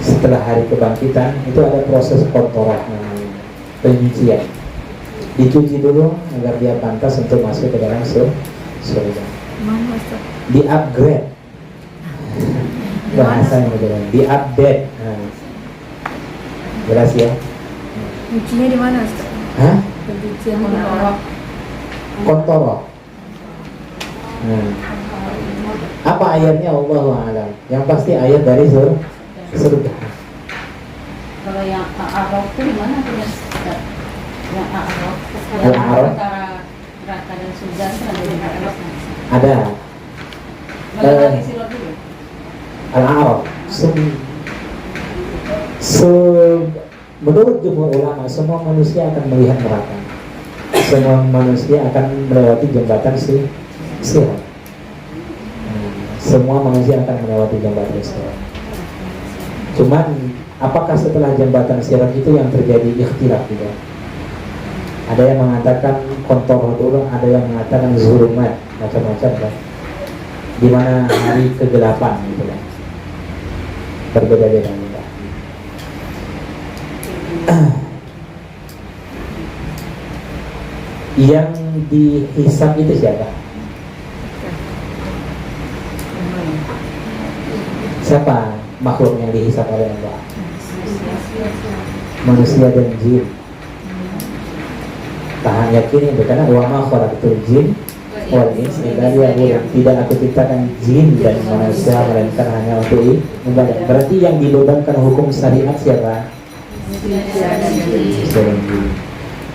setelah hari kebangkitan itu ada proses kontoroh, penyucian. Dicuci dulu agar dia pantas untuk masuk ke dalam surga. Di upgrade bahasanya betul, di update. Jelas ya? Nyucinya di mana, Ustaz? Hah? Pencucian di mana? Kontoroh. Apa ayatnya Allahu a'lam. Yang pasti ayat dari surga. Kalau yang A'raf itu di mana punya Ustaz? Yang A'raf. Al-A'raf. Antara neraka dan surga itu ada di A'raf. Ada Melewati sirat dulu. Al-A'raf. Menurut jumhur ulama, semua manusia akan melihat neraka. Semua manusia akan melewati jembatan sirat. Semua manusia akan melewati jembatan sirat. Cuman apakah setelah jembatan sirat itu yang terjadi ikhtilaf juga? Ada yang mengatakan kontoroh dulu, ada yang mengatakan zulumat, macam-macam kan? Di mana hari kegelapan gitu kan? Berbeda-beda. Yang dihisab itu siapa? Siapa makhluk yang dihisab oleh Allah? Manusia dan jin. Tahan yakin itu karena wa ma khalaqtul jin wal insa illa liya'budun. Tidak aku ciptakan jin dan manusia melainkan hanya untuk ibadah. Berarti yang dibebankan hukum syariat siapa?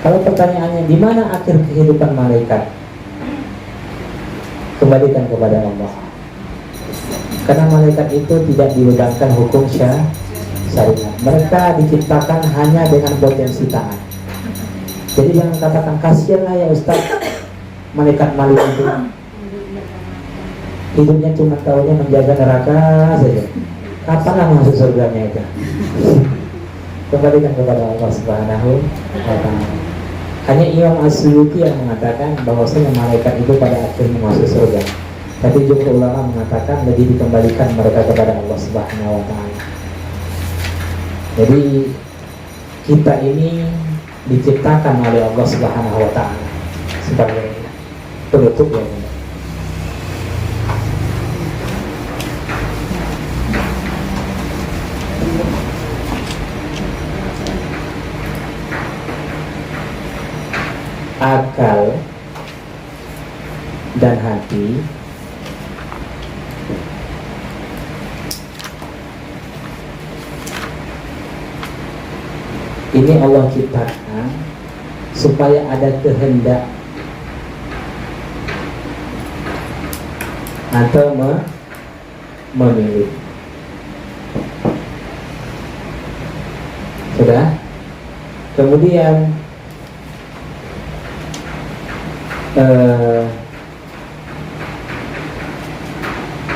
Kalau pertanyaannya di mana akhir kehidupan malaikat? Kembalikan kepada Allah. Karena malaikat itu tidak dibebankan hukum syariat. Mereka diciptakan hanya dengan potensi taat. Jadi jangan katakan kasihanlah ya Ustaz, malaikat itu hidupnya cuma tahunya menjaga neraka saja. Kapan masuk surganya itu? Kembalikan kepada Allah Subhanahu wa ta'ala. Hanya Imam Asyuti yang mengatakan bahwasanya malaikat itu pada akhirnya masuk surga. Tapi jumhur ulama mengatakan lebih dikembalikan mereka kepada Allah Subhanahu wa ta'ala. Jadi kita ini diciptakan oleh Allah Subhanahu wa ta'ala sebagai penutup ya. Akal dan hati ini Allah ciptakan supaya ada kehendak atau memilih. Sudah? Kemudian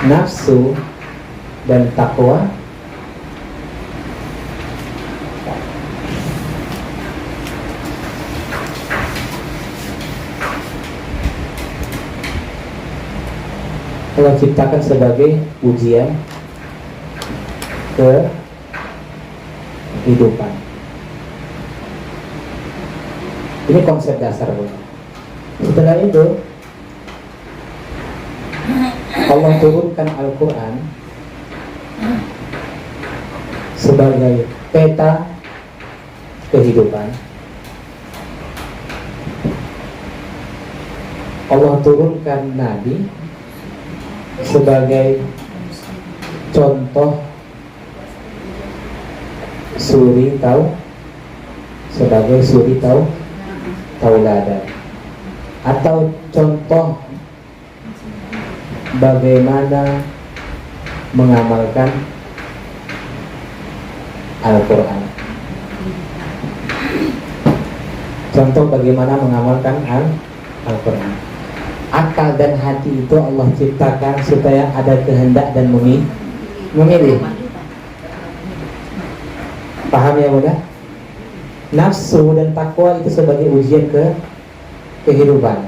nafsu dan takwa Allah ciptakan sebagai ujian kehidupan. Ini konsep dasar. Setelah itu Allah turunkan Al-Quran sebagai peta kehidupan. Allah turunkan Nabi sebagai contoh suri tauladan, atau contoh bagaimana mengamalkan Al-Quran. Contoh bagaimana mengamalkan Al-Quran. Akal dan hati itu Allah ciptakan supaya ada kehendak dan memilih. Paham ya Bunda? Nafsu dan takwa itu sebagai ujian kehidupan.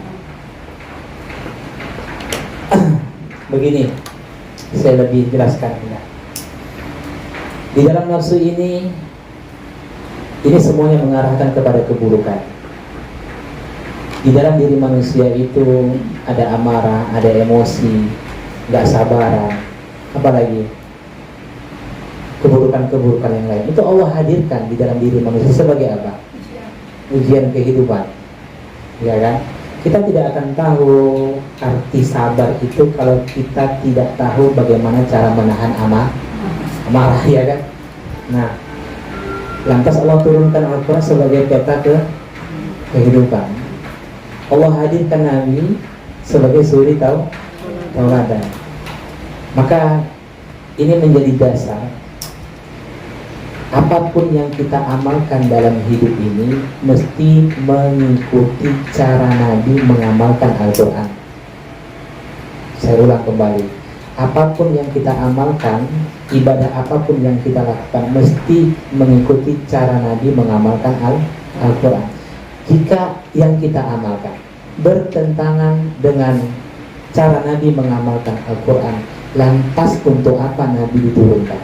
Begini, saya lebih jelaskan ya. Di dalam nafsu ini semuanya mengarahkan kepada keburukan. Di dalam diri manusia itu ada amarah, ada emosi, gak sabaran, apalagi keburukan-keburukan yang lain. Itu Allah hadirkan di dalam diri manusia sebagai apa? Ujian kehidupan, ya kan? Kita tidak akan tahu arti sabar itu kalau kita tidak tahu bagaimana cara menahan amarah, ya kan? Nah, lantas Allah turunkan Al-Quran sebagai peta kehidupan. Allah hadirkan Nabi sebagai suri tauladan. Maka ini menjadi dasar. Apapun yang kita amalkan dalam hidup ini mesti mengikuti cara Nabi mengamalkan Al-Quran. Saya ulang kembali. Apapun yang kita amalkan, ibadah apapun yang kita lakukan mesti mengikuti cara Nabi mengamalkan Al-Quran. Jika yang kita amalkan bertentangan dengan cara Nabi mengamalkan Al-Quran, lantas untuk apa Nabi diturunkan?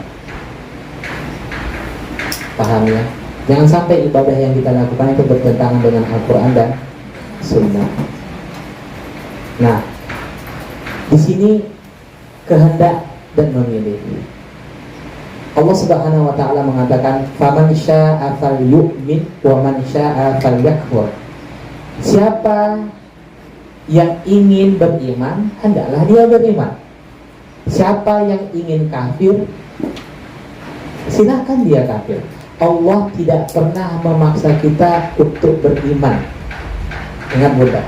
Paham ya? Jangan sampai ibadah yang kita lakukan itu bertentangan dengan Al-Quran dan Sunnah. Nah, di sini kehendak dan memilih. Allah Subhanahu wa taala mengatakan, "Faman syaa'a falyu'min wa man syaa'a falyakfur." Siapa yang ingin beriman, hendaklah dia beriman. Siapa yang ingin kafir, silakan dia kafir. Allah tidak pernah memaksa kita untuk beriman. Ingat Bunda,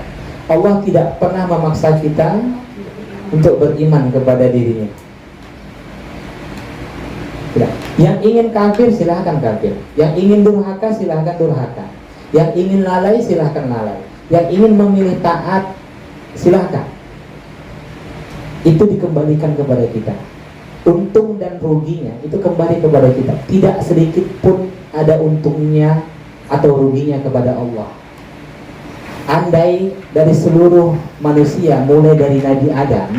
Allah tidak pernah memaksa kita untuk beriman kepada dirinya. Tidak. Yang ingin kafir silahkan kafir. Yang ingin durhaka silahkan durhaka. Yang ingin lalai silahkan lalai. Yang ingin memilih taat silahkan. Itu dikembalikan kepada kita. Untung dan ruginya itu kembali kepada kita. Tidak sedikit pun ada untungnya atau ruginya kepada Allah. Andai dari seluruh manusia, mulai dari Nabi Adam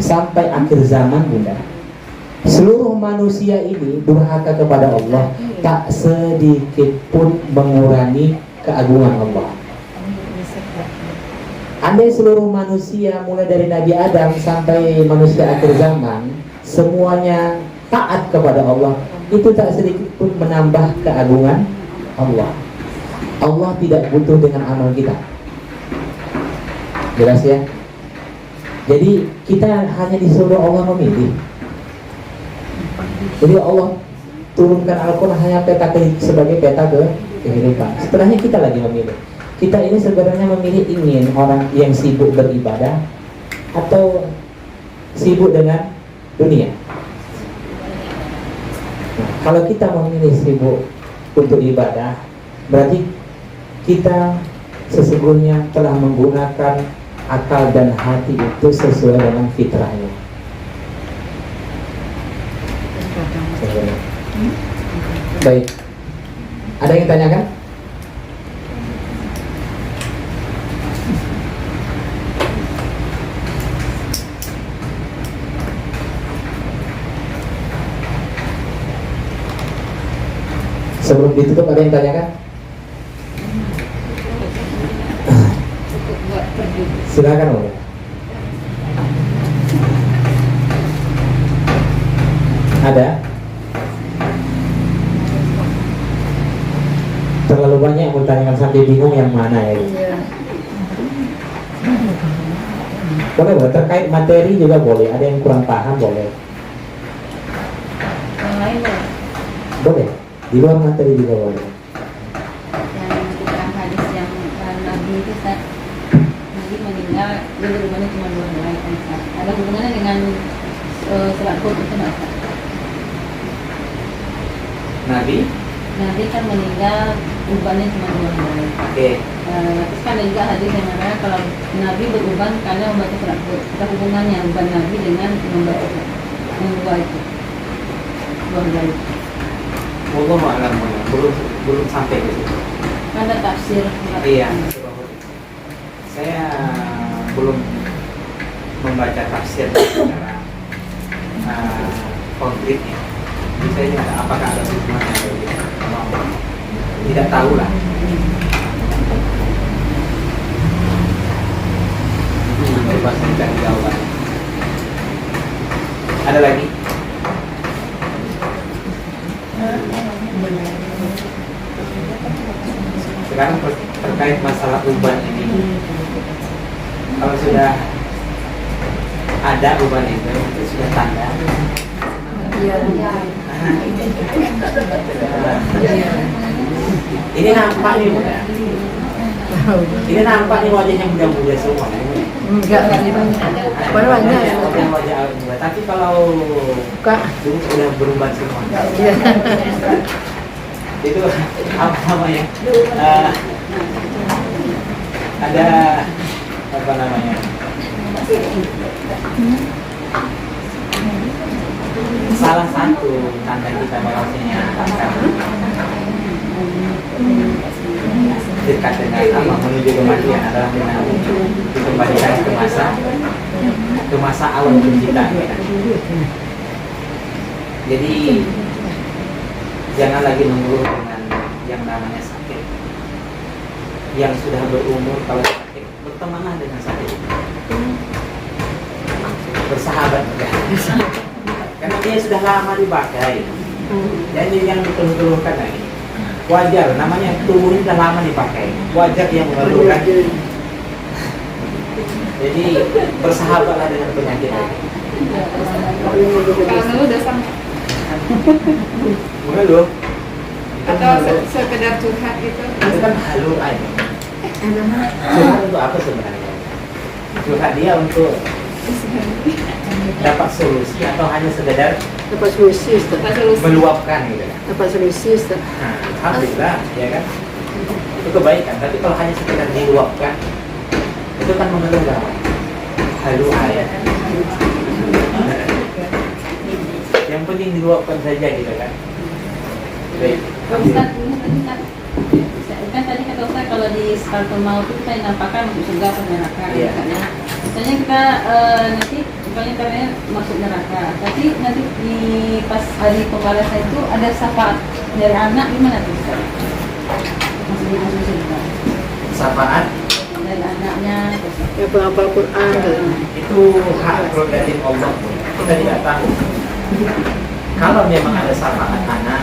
sampai akhir zaman Bunda, seluruh manusia ini durhaka kepada Allah, tak sedikit pun mengurangi keagungan Allah. Andai seluruh manusia mulai dari Nabi Adam sampai manusia akhir zaman semuanya taat kepada Allah, itu tak sedikit pun menambah keagungan Allah. Allah tidak butuh dengan amal kita. Jelas ya? Jadi kita hanya disuruh Allah memilih. Jadi Allah turunkan Al-Quran hanya sebagai peta kehidupan. Setelahnya kita lagi memilih. Kita ini sebenarnya memilih ingin orang yang sibuk beribadah atau sibuk dengan dunia. Nah, kalau kita memilih sibuk untuk ibadah, berarti kita sesungguhnya telah menggunakan akal dan hati itu sesuai dengan fitrahnya. Baik, ada yang tanyakan? Sebelum ditutup ada yang tanyakan? Silakan, Om. Ada? Terlalu banyak yang bertanyakan sampai bingung yang mana ya. Boleh, terkait materi juga boleh. Ada yang kurang paham boleh. Yang lain boleh. Boleh. Di luar materi juga boleh. Yang tentang hadis yang Nabi itu Ustaz, Nabi meninggal dia berhubungannya cuma 2 helai kan, Ustaz. Ada hubungannya dengan salat Hud itu nggak, Ustaz? Nabi kan meninggal ubannya cuma 2 helai. Oke. Terus kan ada juga hadis yang mengatakan kalau Nabi beruban karena membaca surat Hud. Ada hubungannya uban Nabi dengan membaca membuat itu 2 helai. Wallahu a'lam, belum sampai ke situ. Ada tafsir. Iya. Saya belum membaca tafsir secara konkretnya. Jadi saya tidak tahu apakah ada hikmahnya atau tidak. Tidak tahu lah. Coba saya cari jawaban. Ada lagi? Sekarang terkait masalah uban ini, kalau sudah ada uban itu sudah tanda. Ini nampak nih muda. Ini nampak nih wajahnya muda-muda semua. Enggak banyak. Wajah muda. Tapi kalau dulu sudah berubah semua. Itu apa namanya? Ada apa namanya? Salah satu tanda kita bahwasanya akan dekat dengan Allah menuju kematian adalah dengan dikembalikan ke masa awal penciptaan kita. Jadi jangan lagi mengeluh dengan yang namanya sakit. Yang sudah berumur kalau sakit, bertemanlah dengan sakit. Bersahabat ya. Karena dia sudah lama dipakai. Jadi yang dikeluh-keluhkan lagi. Wajar, namanya tubuh ini sudah lama dipakai. Wajar dia mengeluhkan. Jadi bersahabatlah dengan penyakit ini. Kalau udah sampai Mengeluh. atau sekedar curhat gitu. Itu kan halu aja. Curhat untuk apa sebenarnya? Curhat dia untuk dapat solusi atau hanya sekedar Dapat solusi, Ustaz. meluapkan gitu kan? Dapat solusi, Ustaz. Nah, alhamdulillah, ya kan? Itu kebaikan. Tapi kalau hanya sekedar diluapkan, itu kan mengeluh gak? Halu ayat. Yang penting diluapkan saja gitu kan? Baik. Ustaz, kan tadi kata Ustaz kalau di Sakaratul Maut itu kita nampakkan masuk surga atau neraka. Iya. Misalnya kita nanti bukannya katanya masuk neraka, tapi nanti di pas hari pembalasan itu ada syafaat dari anak, gimana tuh Ustaz? Masuk surga. Syafaat Dari anaknya. Yang penghafal Quran. itu hak prerogatif Allah. Kita tidak tahu. Kalau memang ada syafaat anak,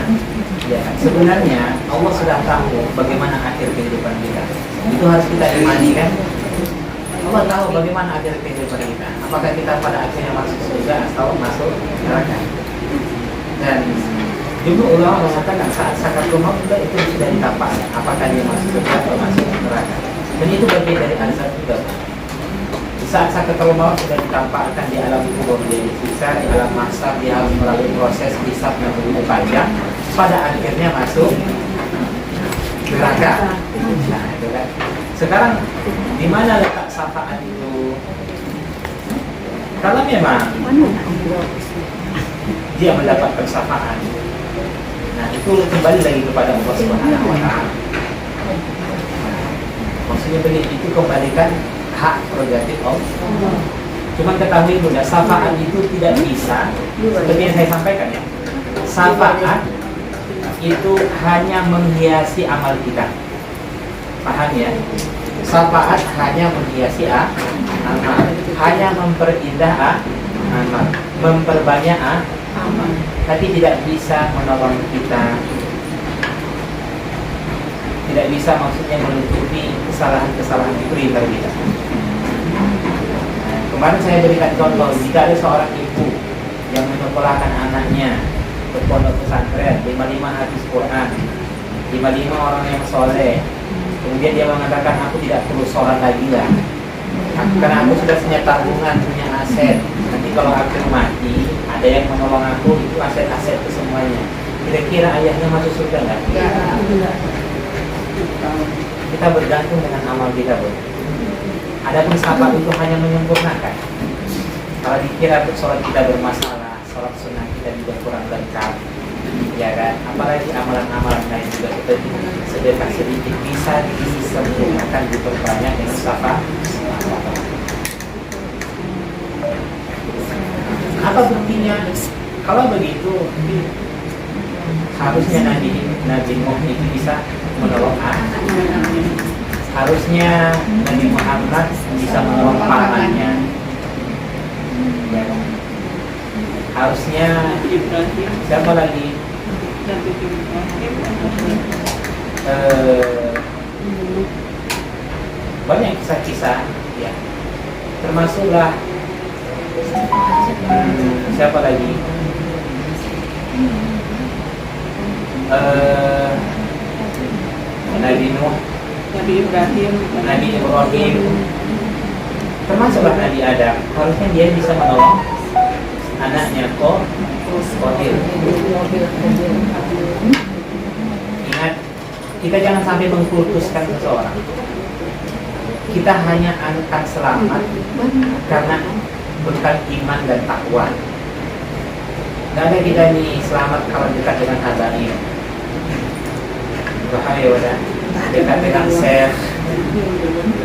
ya sebenarnya Allah sudah tahu bagaimana akhir kehidupan kita. Itu harus kita imani kan? Allah tahu bagaimana akhir kehidupan kita. Apakah kita pada akhirnya masuk surga atau masuk neraka? Dan juga ulama mengatakan saat sakaratul maut itu sudah ditampakkan apakah dia masuk surga atau masuk neraka. Dan itu bagian dari azab juga. Di saat sakaratul maut sudah ditampakkan di alam kubur dia disiksa, di alam mahsyar dia harus melalui proses hisab yang begitu panjang. Pada akhirnya masuk neraka. Nah, itu kan. Sekarang di mana letak syafaat itu? Kalau memang dia mendapatkan syafaat, nah itu kembali lagi kepada Allah Subhanahu wa Ta'ala. Maksudnya itu kembalikan hak prerogatif Allah. Cuma ketahui bunda, syafaat itu tidak bisa, seperti yang saya sampaikan ya. Syafaat itu hanya menghiasi amal kita. Paham ya? Syafaat hanya menghiasi amal, hanya memperindah amal, memperbanyak amal. tapi tidak bisa menolong kita, tidak bisa maksudnya menutupi kesalahan-kesalahan itu riba kita. Nah, kemarin saya berikan contoh, jika ada seorang ibu yang menyekolahkan anaknya ke pondok pesantren, 55 hafiz Quran, 55 orang yang soleh, kemudian dia mengatakan aku tidak perlu sholat lagi lah, karena aku sudah punya tabungan, punya aset, nanti kalau aku mati ada yang menolong aku, itu aset-aset itu semuanya. Kira-kira ayahnya masuk surga nggak? Kita bergantung dengan amal kita, Bu. Adapun sahabat itu hanya menyempurnakan. Kalau dikira sholat kita bermasalah, sholat sunnah kita juga kurang lengkap, ya kan? Apalagi amalan-amalan lain juga seperti sedekah sedikit bisa disempurnakan, diperbanyak dengan sahabat. Apa buktinya? Kalau begitu, harusnya Nabi Nuh itu bisa menolong anak. Harusnya Nabi Muhammad bisa menolong pamannya. Ya. Harusnya siapa lagi? Banyak kisah-kisah, ya. Termasuklah siapa lagi? Nabi Nuh, Nabi Ibrahim, termasuklah Nabi Adam. Harusnya dia bisa menolong anaknya Qadir. Ingat, kita jangan sampai mengkultuskan seseorang. Kita hanya akan selamat karena berkat iman dan takwa. Gak ada kita nih selamat kalau dekat dengan habaib. Bahaya udah dekat dengan chef.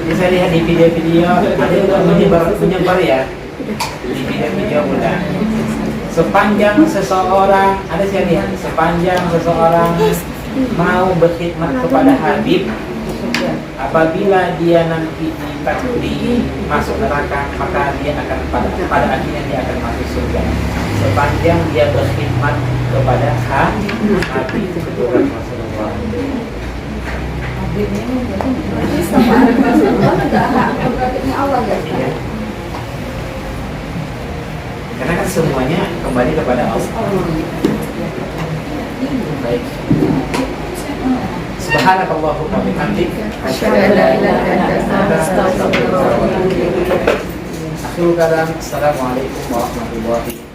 Bisa lihat di video-video ada yang menyebar ya. Di video-video udah. Sepanjang seseorang ada saya lihat, sepanjang seseorang mau berkhidmat kepada Habib, apabila dia nanti masuk neraka, maka dia akan pada akhirnya dia akan masuk surga. Sepanjang dia berkhidmat kepada Habib kedua Rasulullah. Berarti sama Rasulullah tidak hak prerogatifnya Allah ya? Iya. Karena kan semuanya kembali kepada Allah. Baik. Subhanakallahumma wa bihamdik asyhadu an la ilaha illa anta astaghfiruka wa atubu ilaik. Akhirul kalam. Assalamualaikum warahmatullahi wabarakatuh.